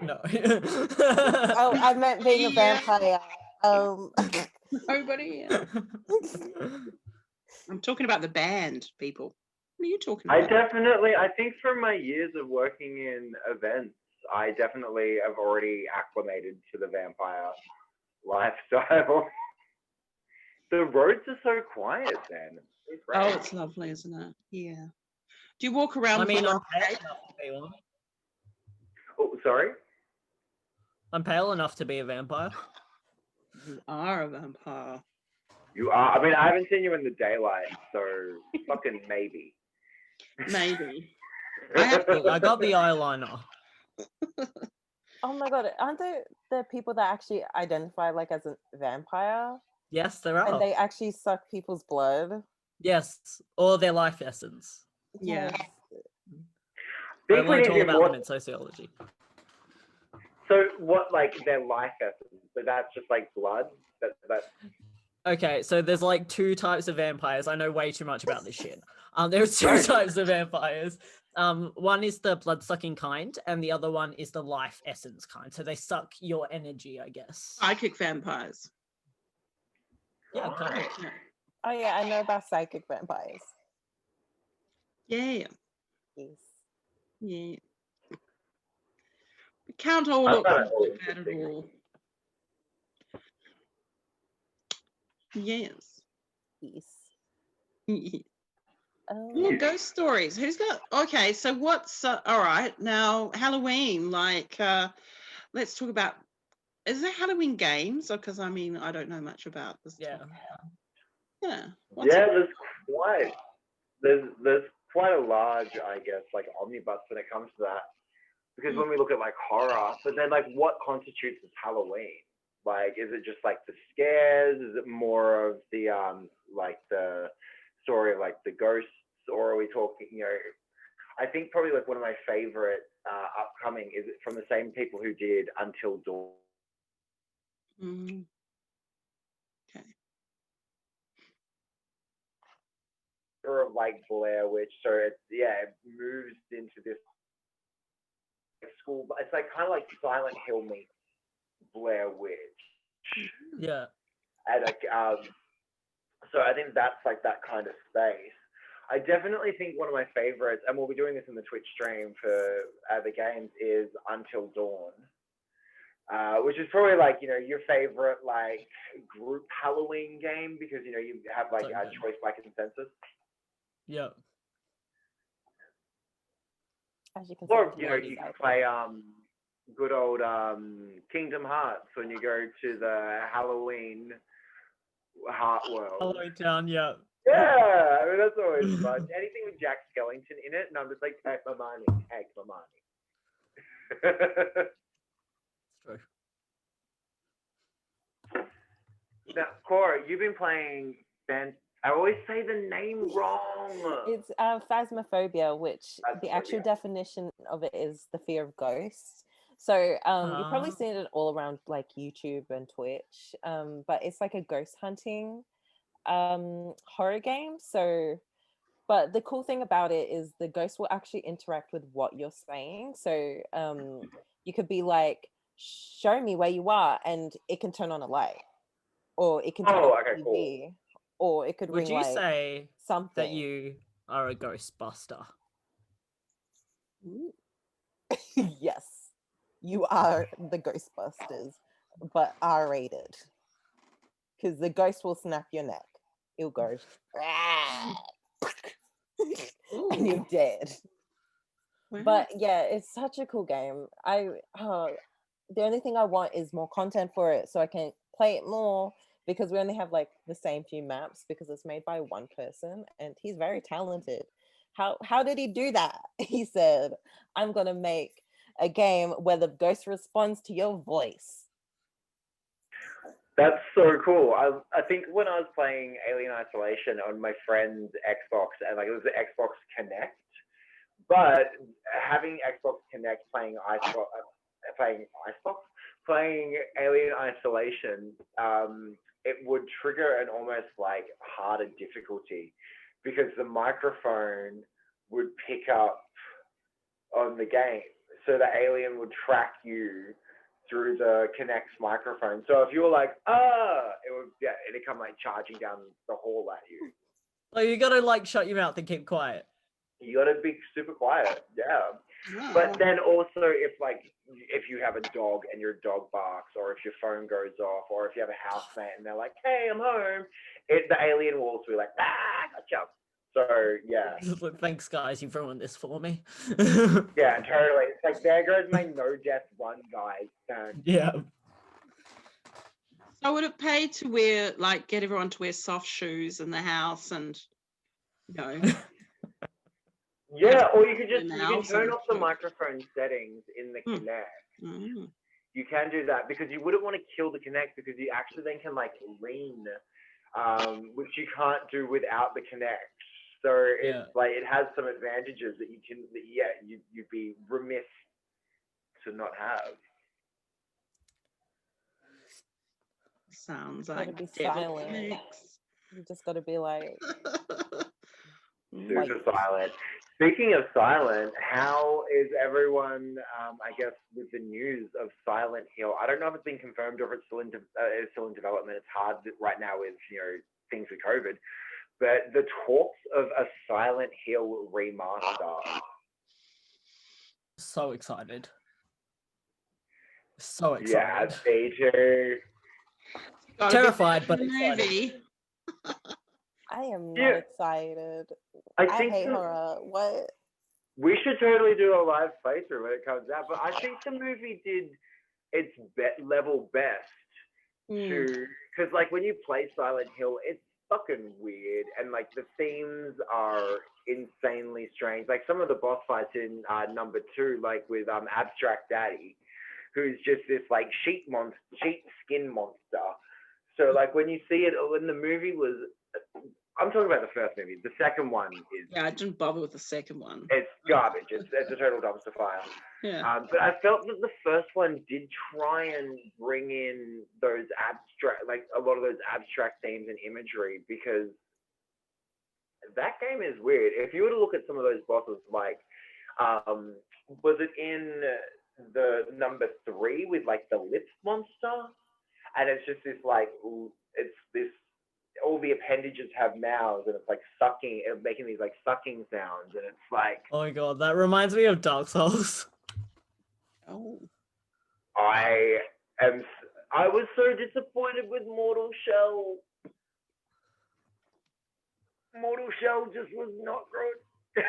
No. Oh, I meant being a vampire. Nobody. I'm talking about the band, people. What are you talking I about? think from my years of working in events, I definitely have already acclimated to the vampire lifestyle. The roads are so quiet then. Oh, it's lovely, isn't it? Yeah. Do you walk around I with mean, a I'm long pale cape? enough to be one. Oh, sorry? I'm pale enough to be a vampire. You are a vampire. You are. I mean, I haven't seen you in the daylight, so fucking maybe. Maybe. Look, I got the eyeliner. Oh my God, aren't there the people that actually identify like as a vampire? Yes, there are. And they actually suck people's blood? Yes, or their life essence. Yeah. Yes. I Think we learned need all to about more. them in sociology. So what, like their life essence? So that's just like blood. That. Okay, so there's like two types of vampires. I know way too much about this shit. There's two types of vampires. One is the blood-sucking kind, and the other one is the life essence kind. So they suck your energy, I guess. Psychic vampires. Yeah, kind of. Yeah. Oh yeah, I know about psychic vampires. Yeah. Yes. Yeah. We can't all I look thought it was bad at all. Yes. Yes. More ghost stories. Who's got? Okay, so what's all right now? Halloween, let's talk about. Is there Halloween games? Because I mean, I don't know much about this. Yeah. Yeah. Yeah, there's quite a large, I guess, like omnibus when it comes to that. Because when we look at like horror, but then like what constitutes as Halloween? Like, is it just like the scares? Is it more of the like the story of like the ghosts, or are we talking? I think probably like one of my favorite upcoming is from the same people who did Until Dawn. Mm. Okay. Or of like Blair Witch, so it moves into this school, but it's like kind of like Silent Hill meets Blair Witch. Yeah. And like, so I think that's like that kind of space. I definitely think one of my favorites, and we'll be doing this in the Twitch stream for the games, is Until Dawn, which is probably like, you know, your favorite like group Halloween game because, you know, you have like a choice by consensus. Yep. As you can Or, see, you know, you can play good old Kingdom Hearts when you go to the Halloween Heart World. Halloween Town, yeah. Yeah, I mean, that's always fun. Anything with Jack Skellington in it, and I'm just like, take my money, take my money. True. Now, Cora, you've been playing I always say the name wrong. It's phasmophobia, which the actual Phasmophobia. definition of it is the fear of ghosts. So you've probably seen it all around like YouTube and Twitch, but it's like a ghost hunting horror game. So, but the cool thing about it is the ghost will actually interact with what you're saying. So you could be like, show me where you are, and it can turn on a light, or it can turn on the TV. Cool. Or it could Would ring you like say something. that you are a ghostbuster? Yes, you are the Ghostbusters, but R-rated. Because the ghost will snap your neck. It'll go, and you're dead. Wow. But yeah, it's such a cool game. The only thing I want is more content for it so I can play it more, because we only have like the same few maps because it's made by one person and he's very talented. How did he do that? He said, I'm gonna make a game where the ghost responds to your voice. That's so cool. I think when I was playing Alien Isolation on my friend's Xbox, and like it was the Xbox Connect, but having Xbox Connect playing Alien Isolation, it would trigger an almost like harder difficulty because the microphone would pick up on the game. So the alien would track you through the Kinect's microphone. So if you were like, it'd come like charging down the hall at you. Oh, you gotta like shut your mouth and keep quiet. You gotta be super quiet, yeah. But then also if you have a dog and your dog barks, or if your phone goes off, or if you have a housemate and they're like, hey, I'm home, the alien will also be like, gotcha. So yeah. Thanks guys, you've ruined this for me. Yeah, totally. It's like, there goes my no death run, guys. Yeah. So would it pay to get everyone to wear soft shoes in the house and, you know? Yeah, or you can turn off the microphone settings in the Kinect. Mm. You can do that because you wouldn't want to kill the Kinect, because you actually then can like lean, which you can't do without the Kinect. So it's like, it has some advantages that you'd be remiss to not have. Sounds Gotta like be devil silent. mix. You just gotta be like Super silent. Speaking of silent, how is everyone, I guess, with the news of Silent Hill? I don't know if it's been confirmed or if it's still in development. It's hard right now with, you know, things with COVID. But the talks of a Silent Hill remaster. So excited. So excited. Yeah, me too. Terrified, but excited. I am not excited. I hate horror. What? We should totally do a live playthrough when it comes out. But I think the movie did its level best because like when you play Silent Hill, it's fucking weird, and like the themes are insanely strange. Like some of the boss fights in number 2, like with Abstract Daddy, who's just this like sheep skin monster. So like when you see it, when the movie was, I'm talking about the first movie. The second one is... Yeah, I didn't bother with the second one. It's garbage. It's a total dumpster fire. Yeah. But I felt that the first one did try and bring in those abstract, like a lot of those abstract themes and imagery, because that game is weird. If you were to look at some of those bosses, like, was it in the number 3 with like the lip monster? And it's just this like, it's this, all the appendages have mouths, and it's like sucking, making these like sucking sounds, and it's like, oh my god, that reminds me of Dark Souls. Oh. I And I was so disappointed with Mortal Shell. Mortal Shell just was not good.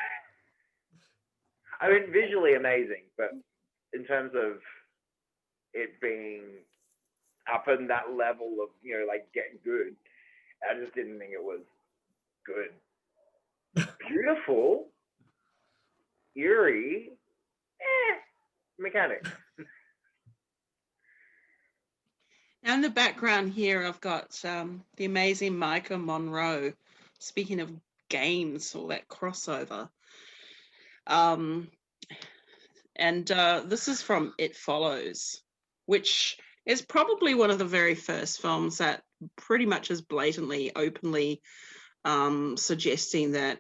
I mean, visually amazing, but in terms of it being up in that level of, you know, like getting good, I just didn't think it was good. Beautiful, eerie, mechanics. And in the background here, I've got the amazing Micah Monroe. Speaking of games, all that crossover. And this is from It Follows, which is probably one of the very first films that pretty much is blatantly, openly suggesting that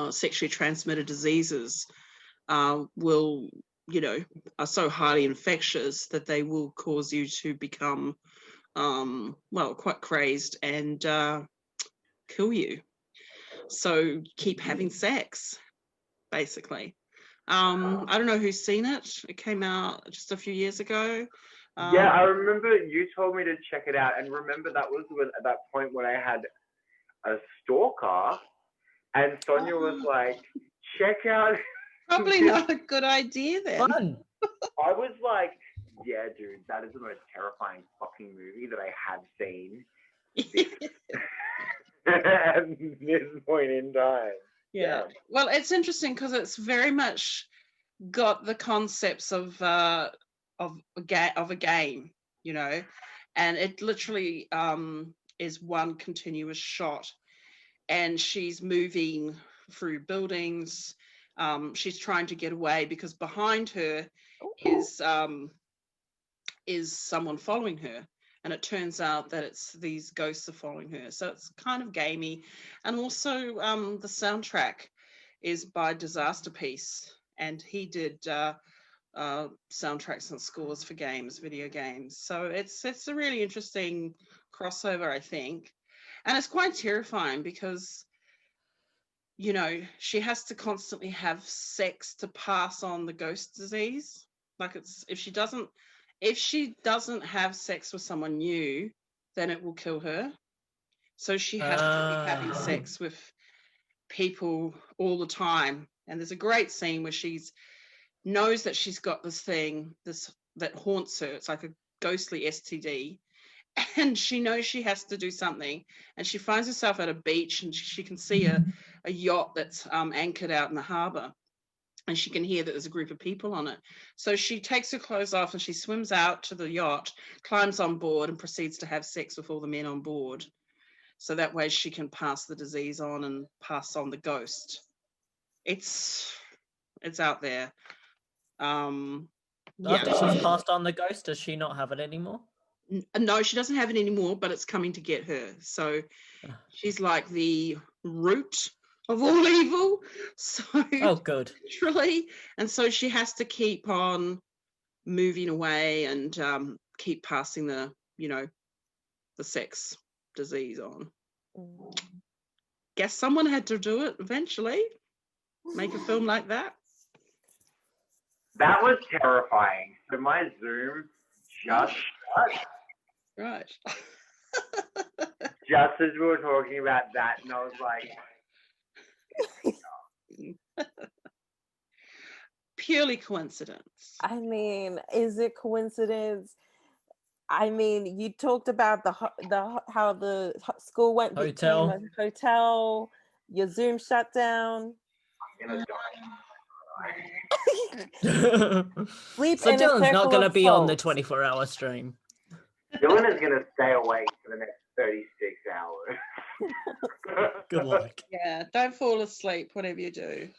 sexually transmitted diseases will, you know, are so highly infectious that they will cause you to become, well, quite crazed and kill you. So keep having sex, basically. I don't know who's seen it. It came out just a few years ago. Yeah, I remember you told me to check it out, and remember that was at that point when I had a stalker, and Sonia was like, check out. Probably not a good idea then. Fun. I was like, yeah, dude, that is the most terrifying fucking movie that I have seen at this point in time. Yeah. Well, it's interesting because it's very much got the concepts of a game, you know, and it literally is one continuous shot, and she's moving through buildings. She's trying to get away because behind her is someone following her, and it turns out that it's these ghosts are following her. So it's kind of gamey, and also the soundtrack is by Disaster Piece, and he did soundtracks and scores for games, video games. So it's a really interesting crossover, I think, and it's quite terrifying because, you know, she has to constantly have sex to pass on the ghost disease. Like, it's if she doesn't have sex with someone new, then it will kill her. So she has to be having sex with people all the time. And there's a great scene where she's knows that she's got this thing that haunts her. It's like a ghostly STD, and she knows she has to do something, and she finds herself at a beach, and she can see a yacht that's anchored out in the harbor, and she can hear that there's a group of people on it. So she takes her clothes off and she swims out to the yacht, climbs on board, and proceeds to have sex with all the men on board, so that way she can pass the disease on and pass on the ghost. It's out there. After she's passed on the ghost, does she not have it anymore? No, she doesn't have it anymore, but it's coming to get her. So she's like the root of all evil. So good. Literally. And so she has to keep on moving away and keep passing the sex disease on. Guess someone had to do it eventually. Make a film like that. That was terrifying. So my Zoom just shut. Right. Just as we were talking about that, and I was like, purely coincidence. I mean, is it coincidence? I mean, you talked about how the school became a hotel. Your Zoom shut down. Sleep so in Dylan's not going to be on the salt. 24-hour stream. Dylan is going to stay awake for the next 36 hours. Good luck. Yeah, don't fall asleep, whatever you do.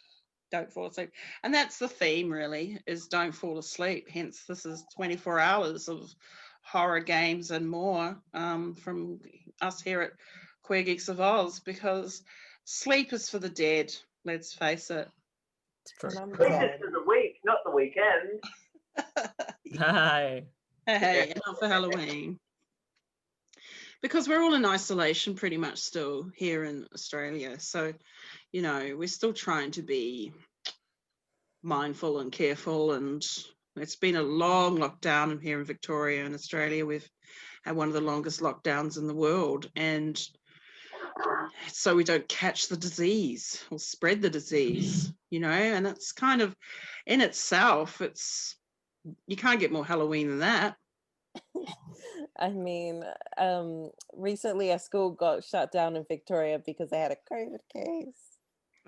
Don't fall asleep. And that's the theme, really, is don't fall asleep. Hence, this is 24 hours of horror games and more from us here at Queer Geeks of Oz, because sleep is for the dead, let's face it. It's true. Sleep is for the week, not the weekend. Hey, not for Halloween. Because we're all in isolation pretty much still here in Australia. So, we're still trying to be mindful and careful and It's been a long lockdown here in Victoria and Australia. We've had one of the longest lockdowns in the world, and so we don't catch the disease or spread the disease, you know, and it's kind of in itself, you can't get more Halloween than that. I mean, recently a school got shut down in Victoria because they had a COVID case.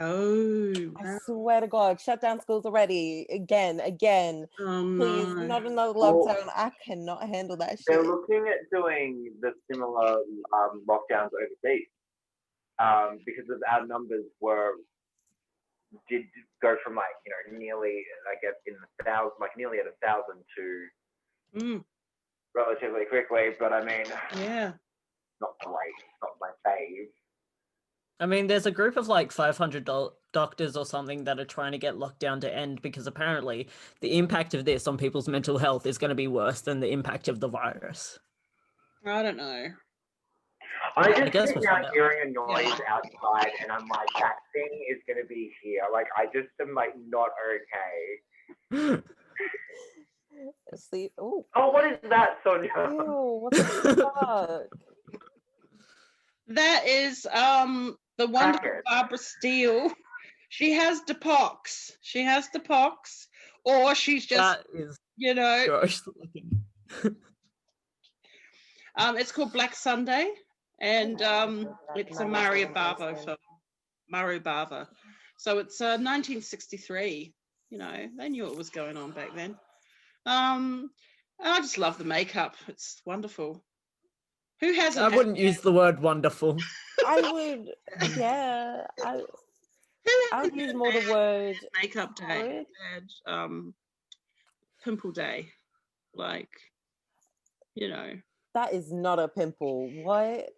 Oh, I swear to God, shut down schools already. Again. oh Please, no. not another lockdown. I cannot handle that shit. They're looking at doing the similar lockdowns overseas because of our numbers did go from like, you know, nearly, I guess, in the thousands, like nearly at 1,000 to relatively quickly. But I mean, yeah, not great. It's not my fave. I mean, there's a group of like 500 doctors or something that are trying to get lockdown to end because apparently the impact of this on people's mental health is going to be worse than the impact of the virus. I don't know. I guess just we'll keep now find out. hearing a noise outside, and I'm like, that thing is going to be here. Like, I just am like not okay. Sleep. Ooh. Oh, what is that, Sonja? Ew, what the fuck? That is the wonderful Barbara Steele. She has the pox. Or she's just, That is you know. gross looking. It's called Black Sunday, and it's a Mario Bava film. Mario Bava. So it's 1963. You know, they knew what was going on back then. I just love the makeup. It's wonderful. Who hasn't? I wouldn't use the word wonderful. I would, yeah. I would use more the word makeup day and pimple day, like, you know. That is not a pimple. What?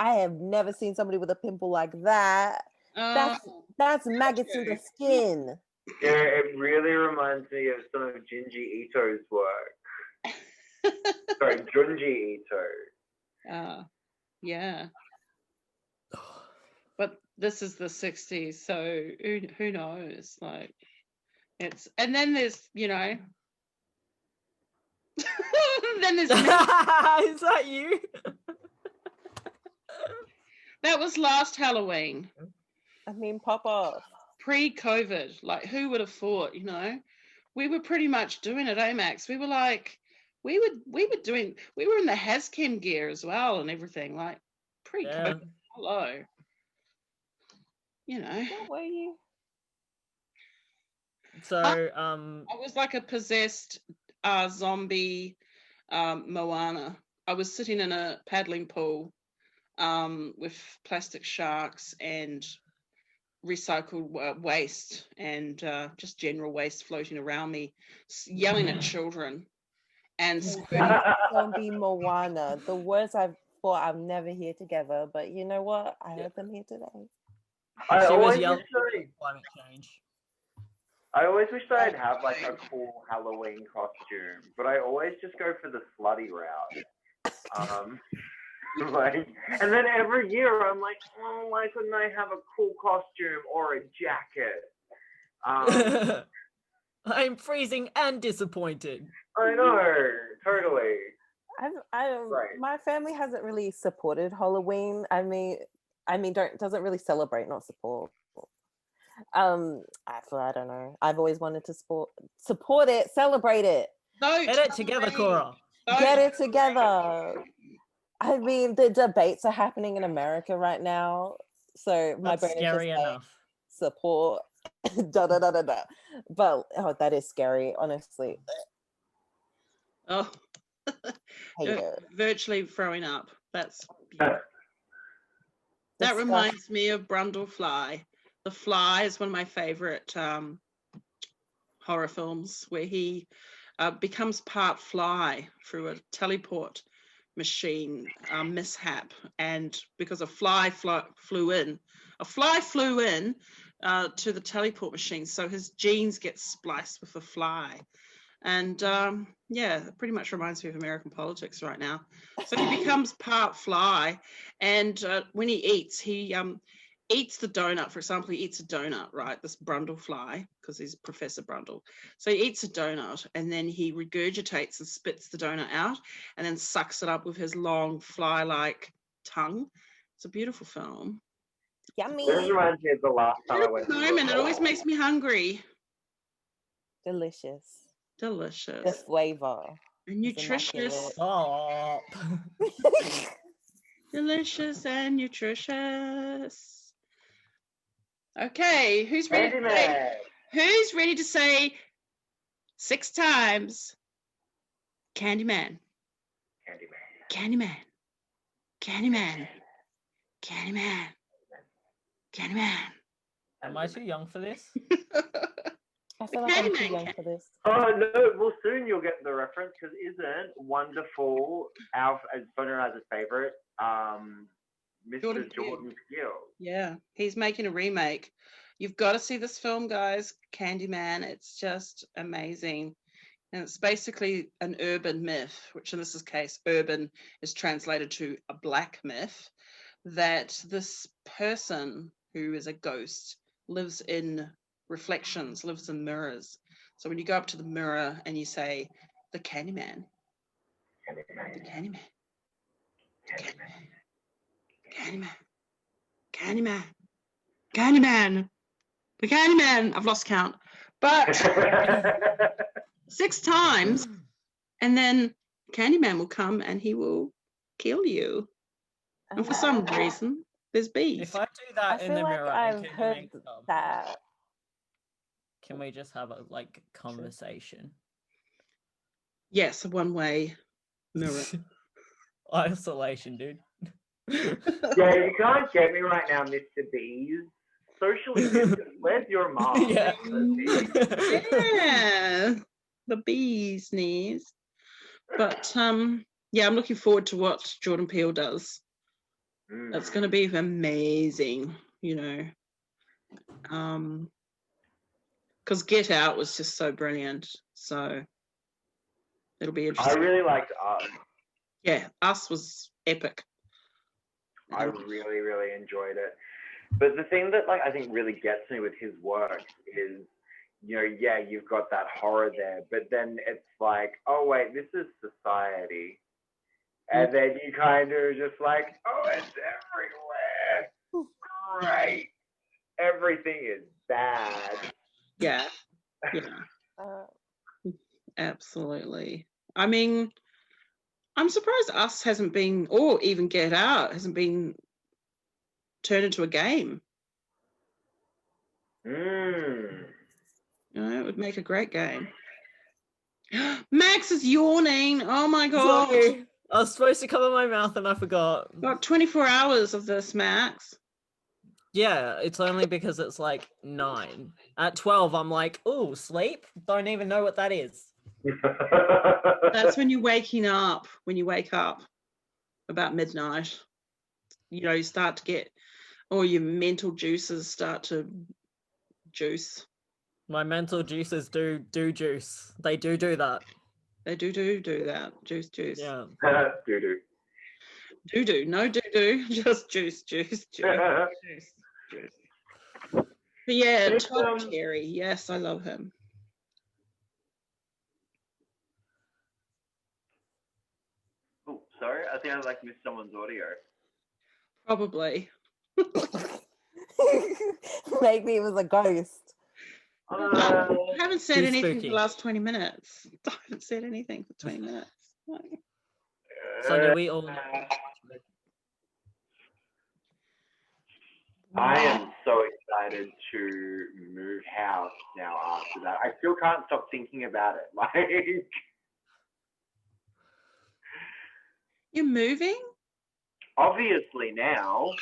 I have never seen somebody with a pimple like that. That's maggots in the skin. Yeah, it really reminds me of some of Junji Ito's work. Sorry, Junji Ito. Yeah. But this is the 60s, so who knows? Like, and then there's, you know, then there's me. Is that you? That was last Halloween. I mean, pop off. Pre-COVID, like, who would have thought? You know, we were pretty much doing it, Max? We were like, we were in the Hazchem gear as well and everything, like pre-COVID. Yeah. Hello. You know. What were you? So I was like a possessed zombie Moana. I was sitting in a paddling pool with plastic sharks and recycled waste and just general waste floating around me, yelling at children and zombie Moana. The words I've thought I'll never hear together, but you know what? I heard them here today. I always wish I'd have like a cool Halloween costume, but I always just go for the slutty route. Like, and then every year I'm like, oh, why couldn't I have a cool costume or a jacket? I'm freezing and disappointed. I know, totally. Right. My family hasn't really supported Halloween. I mean, doesn't really celebrate, not support. I don't know. I've always wanted to support it, celebrate it. Get it together, Korra. Get it together. I mean, the debates are happening in America right now, so my brain is just like, support. But that is scary, honestly. Oh, virtually throwing up. That reminds me of Brundlefly. The Fly is one of my favorite horror films, where he becomes part fly through a teleport machine mishap, and because a fly flew in to the teleport machine, so his genes get spliced with the fly. And it pretty much reminds me of American politics right now. So he becomes part fly, and when he eats, he eats the donut. For example, he eats a donut, right? This Brundlefly, because he's Professor Brundle. So he eats a donut and then he regurgitates and spits the donut out and then sucks it up with his long fly-like tongue. It's a beautiful film. Yummy. This reminds me of the last time I Beautiful went to moment. It always makes me hungry. Delicious. The Delicious. flavor. And is nutritious. Stop. immaculate. Delicious and nutritious. Okay, who's ready to say, Candyman. who's ready to say 6 times Candyman? Candyman. Candyman. Candyman. Candyman. Candyman. Am I too young for this? I feel like I'm too Candyman. young for this. Oh no! Well, soon you'll get the reference because isn't wonderful our as Sonja and I's favorite, Mr. Jordan Jordan Peele. Yeah, he's making a remake. You've got to see this film, guys. Candyman. It's just amazing. And it's basically an urban myth, which in this case, urban is translated to a black myth, that this person who is a ghost lives in reflections, lives in mirrors. So when you go up to the mirror and you say, the Candyman, the Candyman, the Candyman, Candyman, Candyman, the Candyman. I've lost count. But 6 times, and then Candyman will come and he will kill you. And for some reason, there's bees. If I do I that in feel the like mirror, I've and can heard make that. Can we just have a conversation? Yes, a one-way mirror. Isolation, dude. Yeah, you can't get me right now, Mr. Bees. Socially distance. Where's your mom? Yeah. Yeah, the bee's knees. But yeah, I'm looking forward to what Jordan Peele does. It's going to be amazing, you know. Because Get Out was just so brilliant. So it'll be I interesting. really liked Us. Yeah, Us was epic. I really, really enjoyed it. But the thing that I think really gets me with his work is, you know, yeah, you've got that horror there, but then it's like, oh wait, this is society. And then you kind of just like, oh, it's everywhere. Great. Everything is bad. Yeah. Absolutely. I mean, I'm surprised Us hasn't been, or even Get Out hasn't been turned into a game. You know, it would make a great game. Max is yawning. Oh my god. Sorry. I was supposed to cover my mouth and I forgot. Got 24 hours of this, Max. Yeah, it's only because it's 9. At 12, I'm like, ooh, sleep? Don't even know what that is. That's when you're waking up, when you wake up about midnight. You know, you start to get, or your mental juices start to juice. My mental juices do juice. They do that. They do that. Juice. Yeah. Do. No do. Just juice. But yeah, Todd Terry. Yes, I love him. Oh, sorry. I think I missed someone's audio. Probably. Maybe it was a ghost. I haven't said Too anything spooky. for the last 20 minutes. I haven't said anything for 20 minutes. Sonja, we all. I am so excited to move house now after that. I still can't stop thinking about it. You're moving? Obviously now.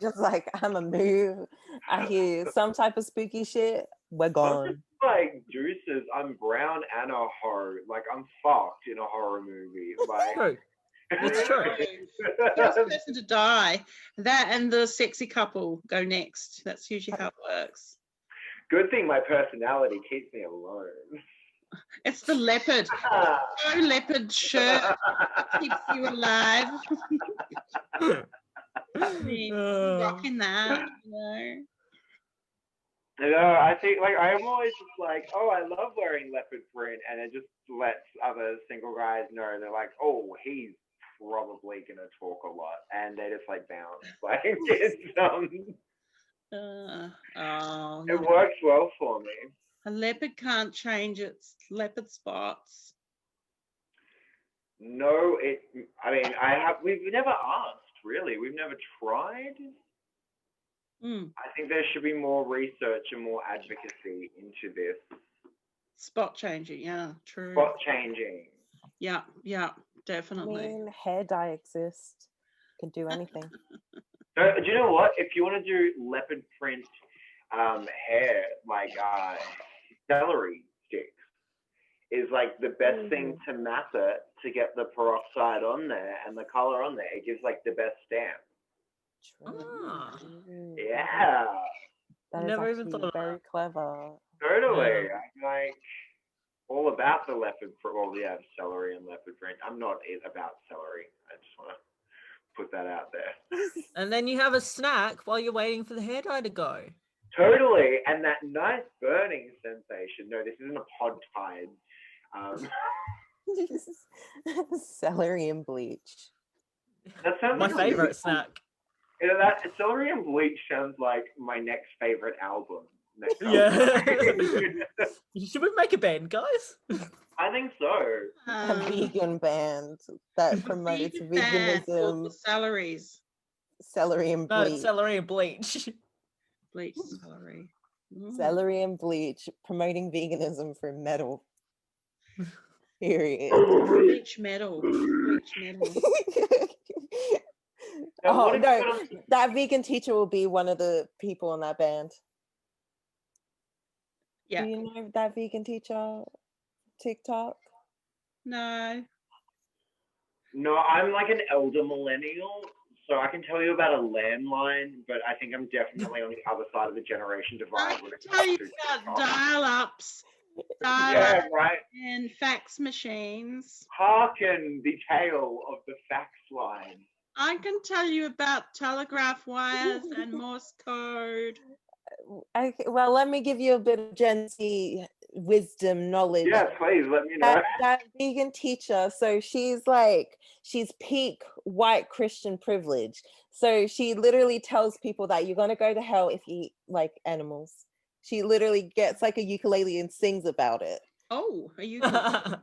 Just I'm a move. I hear some type of spooky shit. We're gone. Juices. I'm brown and a hoe. I'm fucked in a horror movie. True. It's true. First person to die. That and the sexy couple go next. That's usually how it works. Good thing my personality keeps me alone. It's the leopard. No leopard shirt keeps you alive. I mean, rocking that, you know. I think like I'm always just like, oh, I love wearing leopard print, and it just lets other single guys know they're like, oh, he's probably gonna talk a lot, and they just like bounce. Like Oh, it works well for me. a leopard can't change its leopard spots. No, I mean, we've never asked really. We've never tried. I think there should be more research and more advocacy into this. Spot changing, yeah, true. Spot changing. Yeah, definitely. I mean, hair dye exists. Can do anything. So, do you know what? If you want to do leopard print hair, like celery sticks, is like the best thing to map it to get the peroxide on there and the color on there. It gives like the best stamp. Yeah. That Never is even actually thought of very clever. Totally. I'm like all about the leopard print. Well, yeah, celery and leopard print. I'm not about celery. I just want to put that out there. And then you have a snack while you're waiting for the hair dye to go. Totally. And that nice burning sensation. No, this isn't a pod tide. Celery and bleach. That sounds My like favorite snack. You know, that celery and bleach sounds like my next favorite album. Yeah. Should we make a band, guys? I think so. A vegan band that promotes veganism. Celeries. Celery and No, bleach. celery and bleach. Bleach celery. Celery and bleach promoting veganism for metal. Period. Bleach metal. Bleach metal. Oh no, that vegan teacher will be one of the people in that band. Yeah. Do you know that vegan teacher? TikTok? No. No, I'm like an elder millennial, so I can tell you about a landline, but I think I'm definitely on the other side of the generation divide. I can tell you about dial-ups. Yeah, right. And fax machines. Hearken the tale of the fax line. I can tell you about telegraph wires and Morse code. Well, let me give you a bit of Gen Z wisdom knowledge. Yeah, please let me know. That vegan teacher, so she's peak white Christian privilege. So she literally tells people that you're gonna go to hell if you eat like animals. She literally gets like a ukulele and sings about it. Oh, a ukulele.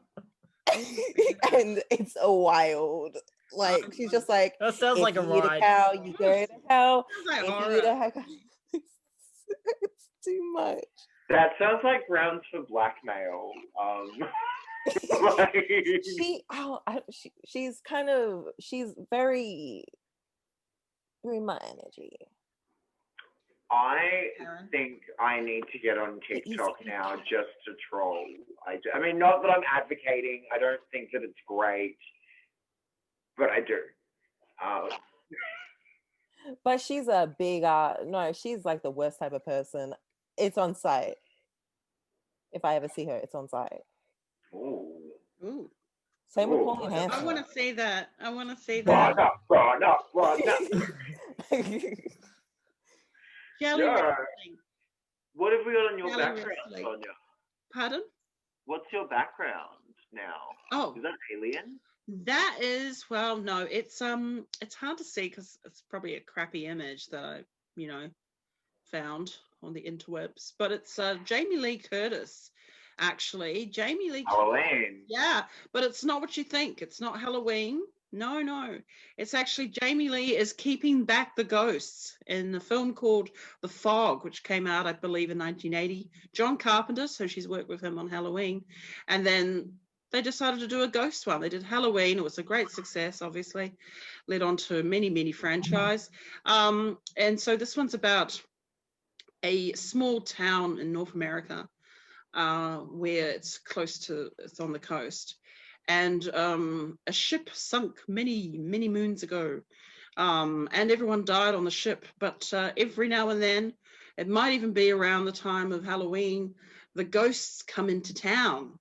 And it's a wild. Like she's just like, that sounds like a you eat ride. a cow, you go to hell. Like if you eat a cow, it's too much. That sounds like grounds for blackmail. She's very my energy. I think I need to get on TikTok now just to troll. I mean, not that I'm advocating. I don't think that it's great, but I do. But she's a big, no, she's like the worst type of person. It's on site. If I ever see her, it's on site. Ooh. Same with Pauline Hanson. I want to see that. Run up. Jelly wrestling. What have we got on your Jelly background, wrestling. Sonia? Pardon? What's your background now? Oh, is that Alien? That is, well, no, it's hard to see because it's probably a crappy image that I, found on the interwebs. But it's Jamie Lee Curtis, actually. Jamie Lee. Halloween. Yeah, but it's not what you think. It's not Halloween. No. It's actually Jamie Lee is keeping back the ghosts in a film called The Fog, which came out, I believe, in 1980. John Carpenter, so she's worked with him on Halloween. And then they decided to do a ghost one. They did Halloween. It was a great success, obviously, led on to many franchise. And so this one's about a small town in North America where it's on the coast. And a ship sunk many moons ago, and everyone died on the ship. But every now and then, it might even be around the time of Halloween, the ghosts come into town,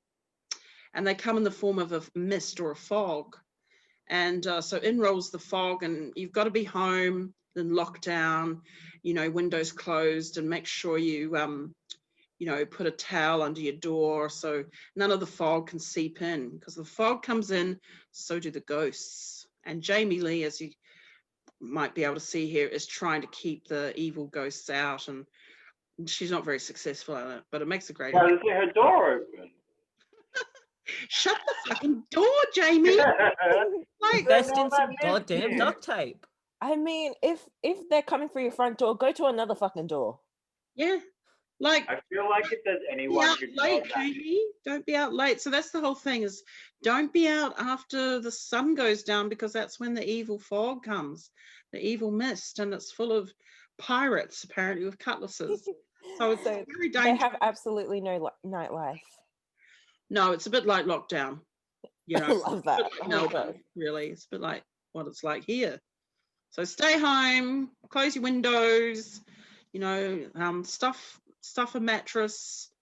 and they come in the form of a mist or a fog. And so in rolls the fog, and you've got to be home, then lockdown, windows closed, and make sure you, put a towel under your door so none of the fog can seep in, because the fog comes in, so do the ghosts. And Jamie Lee, as you might be able to see here, is trying to keep the evil ghosts out, and she's not very successful at it, but it makes a great. Why doesn't her door open? Shut the fucking door, Jamie. Like, Invest in some goddamn duct tape. I mean, if they're coming for your front door, go to another fucking door. Yeah. Like, I feel like if there's anyone out late, Jamie. Don't be out late. So that's the whole thing, is don't be out after the sun goes down, because that's when the evil fog comes, the evil mist, and it's full of pirates apparently with cutlasses. So it's very dangerous. They have absolutely no nightlife. No, it's a bit like lockdown. I love that. Like Melbourne, really. It's a bit like what it's like here. So stay home, close your windows, stuff a mattress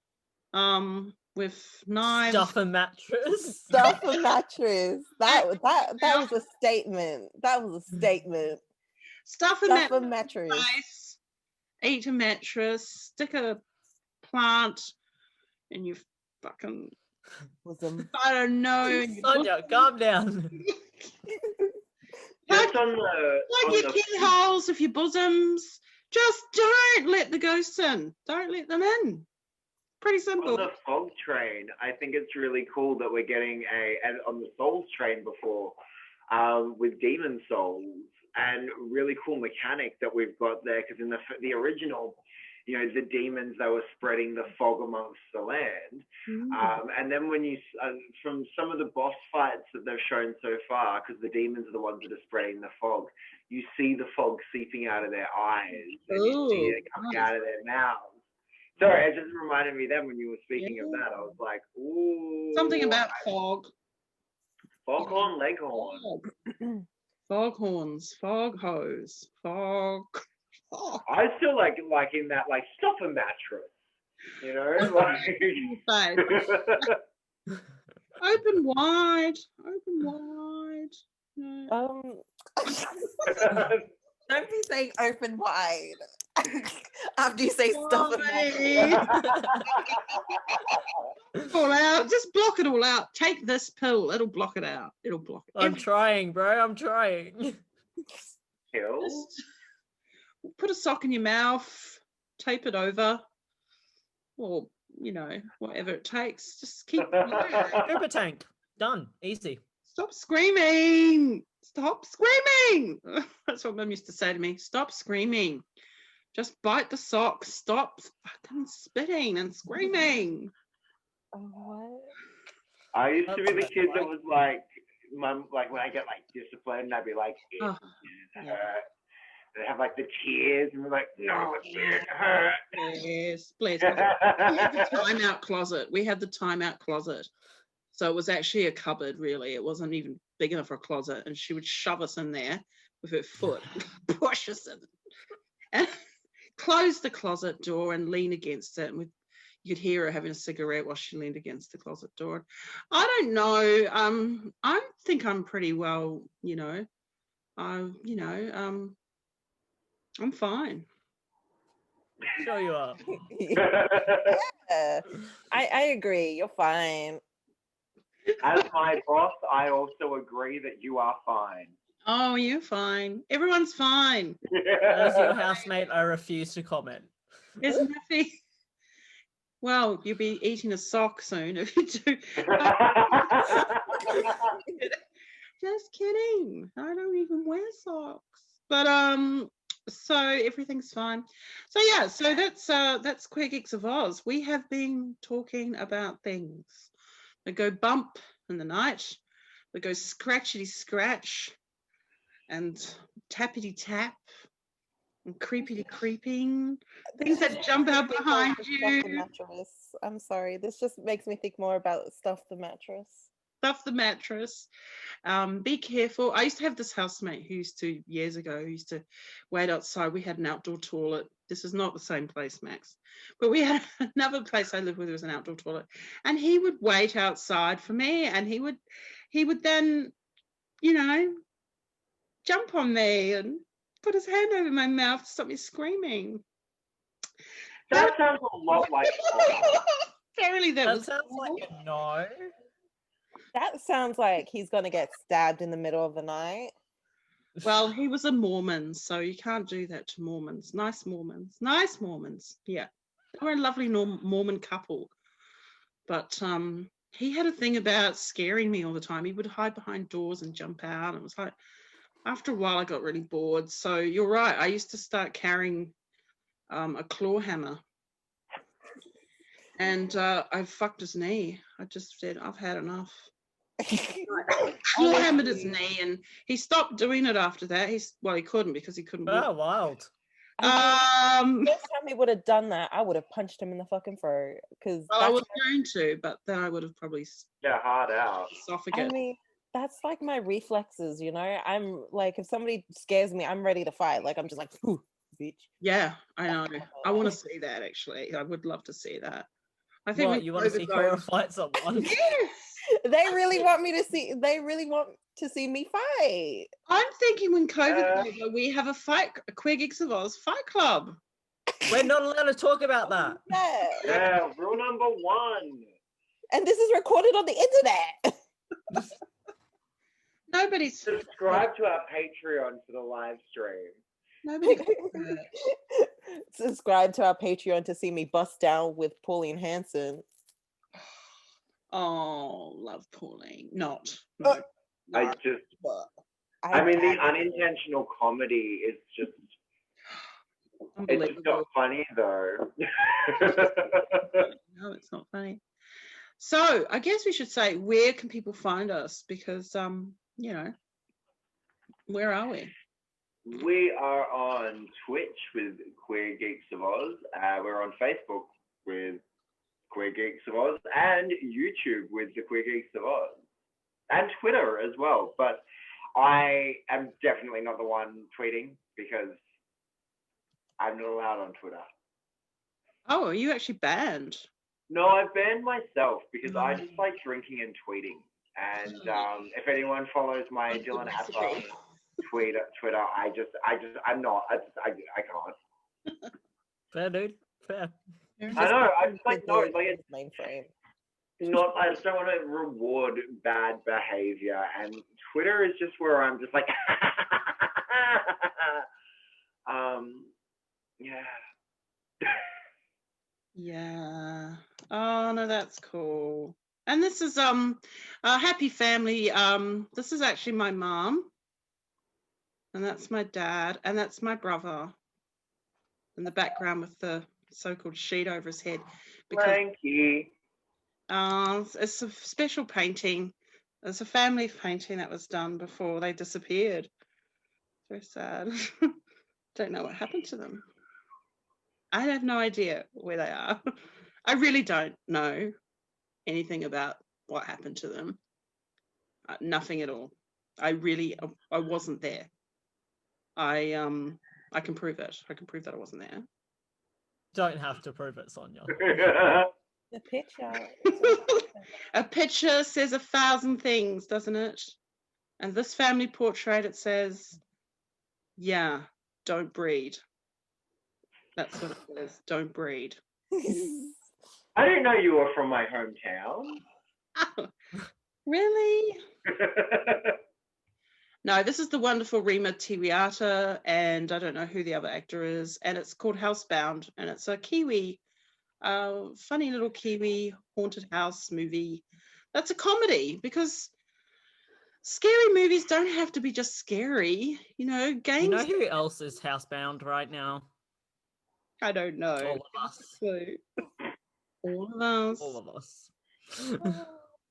with knives. Stuff a mattress. Stuff a mattress. That was a statement. That was a statement. Stuff a mattress. Nice. Eat a mattress. Stick a plant in your fucking bosom. I don't know. Sonja, calm down. Just on your keyholes of your bosoms. Just don't let the ghosts in. Don't let them in. Pretty simple. On the fog train, I think it's really cool that we're getting and on the souls train before, with demon souls, and really cool mechanic that we've got there, because in the original, the demons, they were spreading the fog amongst the land. And then when you, from some of the boss fights that they've shown so far, because the demons are the ones that are spreading the fog, you see the fog seeping out of their eyes, and you see it coming out of their mouths. Sorry, it just reminded me then when you were speaking of that. I was like, ooh. Something about fog. Foghorn Leghorn. Foghorns, fog hose, fog. I still like in that, like, stuff a mattress. Like. Open wide. No. Don't be saying open wide after you say stuff a mattress. All out. Just block it all out. Take this pill. It'll block it out. It'll block it. I'm trying, bro. I'm trying. Pills? Put a sock in your mouth. Tape it over. Or, whatever it takes. Just keep. Uber tank. Done. Easy. Stop screaming. Stop screaming. That's what Mum used to say to me. Stop screaming. Just bite the sock. Stop fucking spitting and screaming. What? I used to be the kid that was like, Mum, like when I get like disciplined, I'd be like, it hurt. They have like the tears, and we're like, no, it hurt. Yes, please. We had the timeout closet. So it was actually a cupboard, really. It wasn't even big enough for a closet. And she would shove us in there with her foot, push us in, and close the closet door and lean against it. And you could hear her having a cigarette while she leaned against the closet door. I don't know. I think I'm pretty well, I'm fine. Sure you are. Yeah. I agree. You're fine. As my boss, I also agree that you are fine. Oh, you're fine. Everyone's fine. As your housemate, I refuse to comment. Isn't that Well, you'll be eating a sock soon if you do. Just kidding. I don't even wear socks. But so everything's fine. So yeah, so that's Queer Geeks of Oz. We have been talking about things that go bump in the night, that go scratchity scratch, and tappity tap, and creepity creeping, things that jump out behind you. Stuff the mattress. I'm sorry. This just makes me think more about stuff the mattress. Stuff the mattress. Be careful. I used to have this housemate who years ago used to wait outside. We had an outdoor toilet. This is not the same place, Max, but we had another place I lived with. There was an outdoor toilet, and he would wait outside for me, and he would then you know, jump on me and put his hand over my mouth to stop me screaming. That sounds a lot like Connor. Apparently that was sounds like a no. That sounds like he's gonna get stabbed in the middle of the night. Well, he was a Mormon, so you can't do that to Mormons. Nice Mormons. Nice Mormons. Yeah. They were a lovely Mormon couple. But he had a thing about scaring me all the time. He would hide behind doors and jump out. It was like, after a while, I got really bored. So you're right. I used to start carrying a claw hammer. And I fucked his knee. I just said, I've had enough. Claw hammered his knee, and he stopped doing it after that. He couldn't because he couldn't walk. Oh, wild. I mean, first time he would have done that, I would have punched him in the fucking throat. Because I was going to, but then I would have probably hard out. esophagus. I mean, that's like my reflexes, you know. I'm like, if somebody scares me, I'm ready to fight. Like, I'm just like, ooh, bitch. Yeah, I know. I want to see that. Actually, I would love to see that. I think What, you want to see Korra fight someone? Yes. They really want me to see. They really want to see me fight. I'm thinking when COVID's over, we have a Queer Geeks of Oz fight club. We're not allowed to talk about that. Yeah, rule number 1. And this is recorded on the internet. Nobody's subscribe to our Patreon for the live stream. Nobody. Subscribe to our Patreon to see me bust down with Pauline Hanson. Oh, love Pauline. Not. No. I mean, the unintentional comedy is just. It's just not funny though. No, it's not funny. So I guess we should say, where can people find us? Because you know, where are we? We are on Twitch with Queer Geeks of Oz. We're on Facebook with Queer Geeks of Oz, and YouTube with the Queer Geeks of Oz, and Twitter as well. But I am definitely not the one tweeting because I'm not allowed on Twitter. Oh, are you actually banned? No, I've banned myself because I just like drinking and tweeting. And if anyone follows my Dylan Appa Twitter, I'm not. I can't. Fair, dude. Fair. I know. I'm just like, no, like it's mainframe. Not. I just don't want to reward bad behavior, and Twitter is just where I'm just like, yeah. Yeah. Oh no, that's cool. And this is a happy family. This is actually my mom, and that's my dad, and that's my brother in the background with the so-called sheet over his head. Frankie. It's a special painting. It's a family painting that was done before they disappeared. Very sad. Don't know what happened to them. I have no idea where they are. I really don't know anything about what happened to them. Nothing at all. I wasn't there. I can prove it. I can prove that I wasn't there. Don't have to prove it, Sonja. The picture. A picture says 1,000 things, doesn't it? And this family portrait, it says, yeah, don't breed. That's what it says. Don't breed. I didn't know you were from my hometown. Oh, really? No, this is the wonderful Rima Tiwiata, and I don't know who the other actor is, and it's called Housebound, and it's a Kiwi, funny little Kiwi haunted house movie. That's a comedy, because scary movies don't have to be just scary. You know, games. You know who else is housebound right now? I don't know. All of us. All of us. All of us.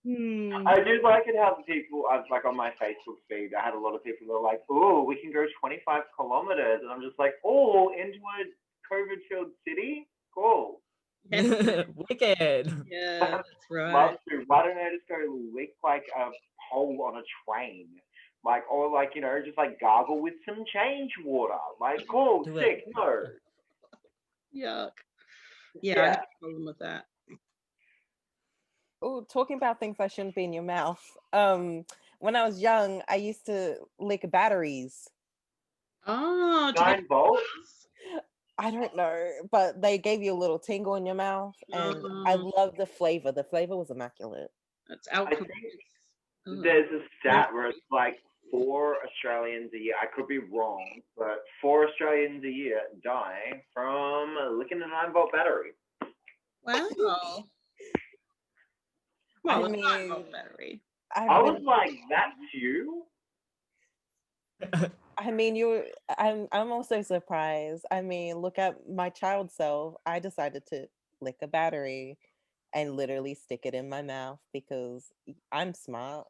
I do like it how the people, like on my Facebook feed, I had a lot of people that are like, oh, we can go 25 kilometers. And I'm just like, oh, into a COVID-filled city? Cool. Wicked. Yeah, that's right. Love to. Why don't I just go lick like a hole on a train? Like, or like, you know, just like gargle with some change water. Like, cool, sick, no. Yuck. Yeah, I have a problem with that. Oh, talking about things that shouldn't be in your mouth. when I was young, I used to lick batteries. Oh, to 9 volts? I don't know, but they gave you a little tingle in your mouth, and I Oh, love the flavor. The flavor was immaculate. that's I alcohol. think there's a stat where it's like 4 Australians a year. I could be wrong, but 4 Australians a year die from licking a 9 volt battery. Wow. I Well, it's mean, 9 volt battery. I was like, that's you? I mean, I'm also surprised. I mean, look at my child self. I decided to lick a battery and literally stick it in my mouth because I'm smart.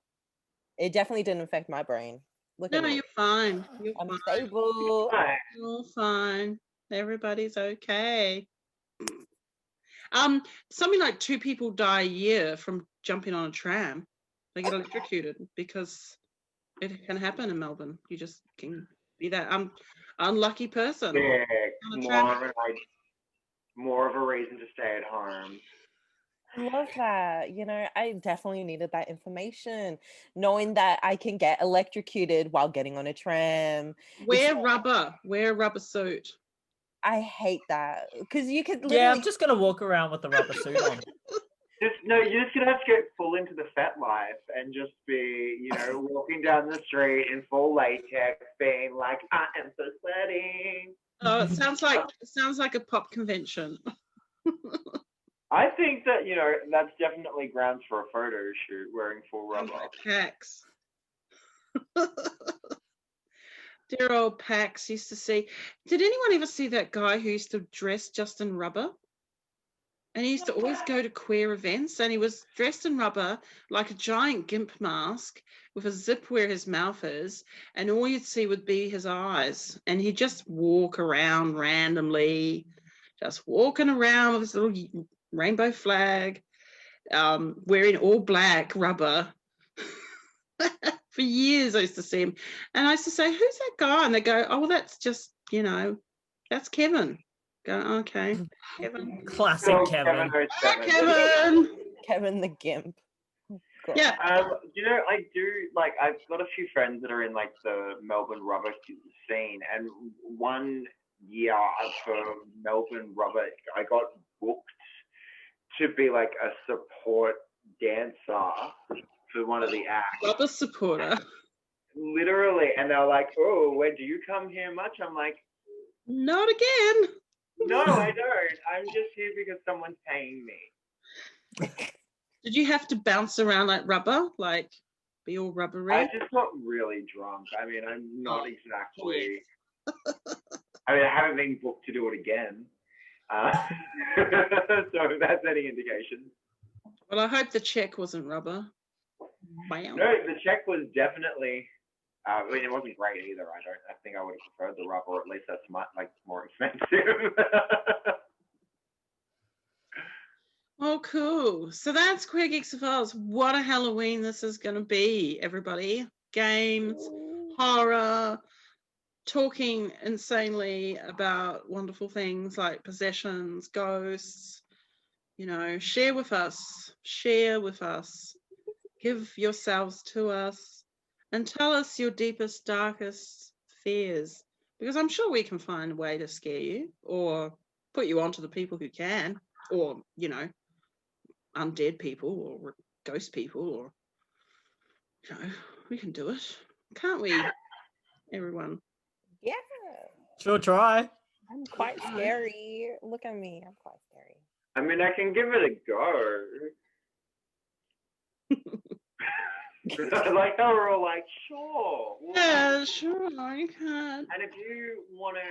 It definitely didn't affect my brain. Look No, at me. you're fine. You're I'm fine. stable. Right. You're fine. Everybody's okay. Something like 2 people die a year from jumping on a tram. They get electrocuted because it can happen in Melbourne. You just can be that unlucky person. Yeah, On a tram. more of a reason to stay at home. I love that. You know, I definitely needed that information. Knowing that I can get electrocuted while getting on a tram. Wear a rubber suit. I hate that because you could Yeah, literally I'm just gonna walk around with the rubber suit on. You're just gonna have to get full into the fat life and just be, walking down the street in full latex, being like, I am so sweaty. Oh, it sounds like a pop convention. I think that, that's definitely grounds for a photo shoot wearing full Sounds rubber. like Pax. Dear old Pax used to see. Did anyone ever see that guy who used to dress just in rubber? And he used to always go to queer events, and he was dressed in rubber like a giant gimp mask with a zip where his mouth is, and all you'd see would be his eyes. And he'd just walk around randomly, just walking around with his little rainbow flag, wearing all black rubber. For years I used to see him, and I used to say, "Who's that guy?" And they go, "Oh, well, that's just, that's Kevin." Go, "Okay, Kevin." Classic Kevin. Hi, Kevin. Kevin the Gimp. God. Yeah. I do, I've got a few friends that are in the Melbourne rubber scene, and one year for Melbourne rubber, I got booked to be a support dancer for one of the acts. Rubber supporter. Literally, and they're like, "Oh, where do you come here much?" I'm like, Not again. "No, I don't. I'm just here because someone's paying me." Did you have to bounce around like rubber, be all rubbery? I just got really drunk. I mean, I'm not exactly. I mean, I haven't been booked to do it again. So if that's any indication. Well, I hope the check wasn't rubber. Wow. No, the check was definitely. I mean, it wasn't great either. I think I would have preferred the rubber, or at least that's more expensive. Oh, cool. So that's Queer Geeks of Oz. What a Halloween this is going to be, everybody. Games, horror, talking insanely about wonderful things like possessions, ghosts. Share with us. Give yourselves to us and tell us your deepest, darkest fears, because I'm sure we can find a way to scare you or put you onto the people who can, or, undead people or ghost people, or, we can do it. Can't we, everyone? Yeah. Sure try. I'm quite scary. Look at me. I'm quite scary. I mean, I can give it a go. I like how we're all like, sure. Yeah, sure, you can. And if you want to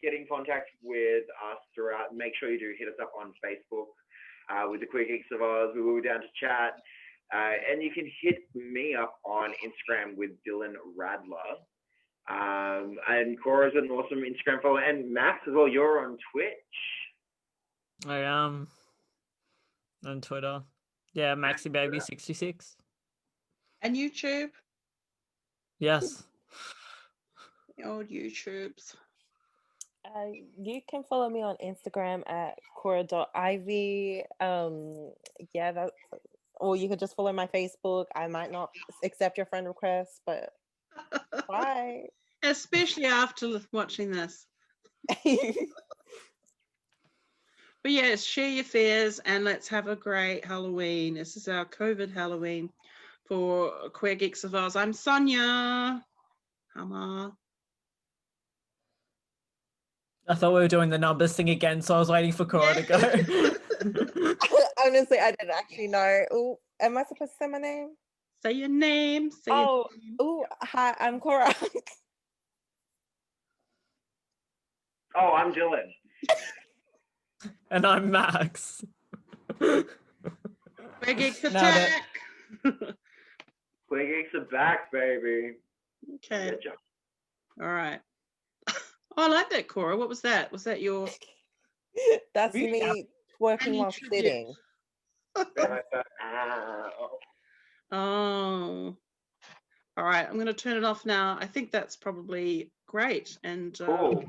get in contact with us throughout, make sure you do hit us up on Facebook with the Queer Geeks of Oz. We will be down to chat. And you can hit me up on Instagram with Dylan Radler. And Cora's an awesome Instagram follower. And Max as well, you're on Twitch. I am on Twitter. Yeah, MaxiBaby66. And YouTube. Yes. The old YouTubes. You can follow me on Instagram at Cora.ivy. Yeah, or you could just follow my Facebook. I might not accept your friend request, but bye. Especially after watching this. But yes, share your fears and let's have a great Halloween. This is our COVID Halloween for Queer Geeks of Oz. I'm Sonja. Hammer. I thought we were doing the numbers thing again, so I was waiting for Korra to go. Honestly, I didn't actually know. Oh, am I supposed to say my name? Say your name. Hi, I'm Korra. Oh, I'm Dylan. And I'm Max. Queer Geeks attack. Queer Geeks are back, baby. Okay. Good job. All right. Oh, I like that, Korra. What was that? Was that your... That's me twerking while sitting. Oh. All right. I'm going to turn it off now. I think that's probably great. And Cool.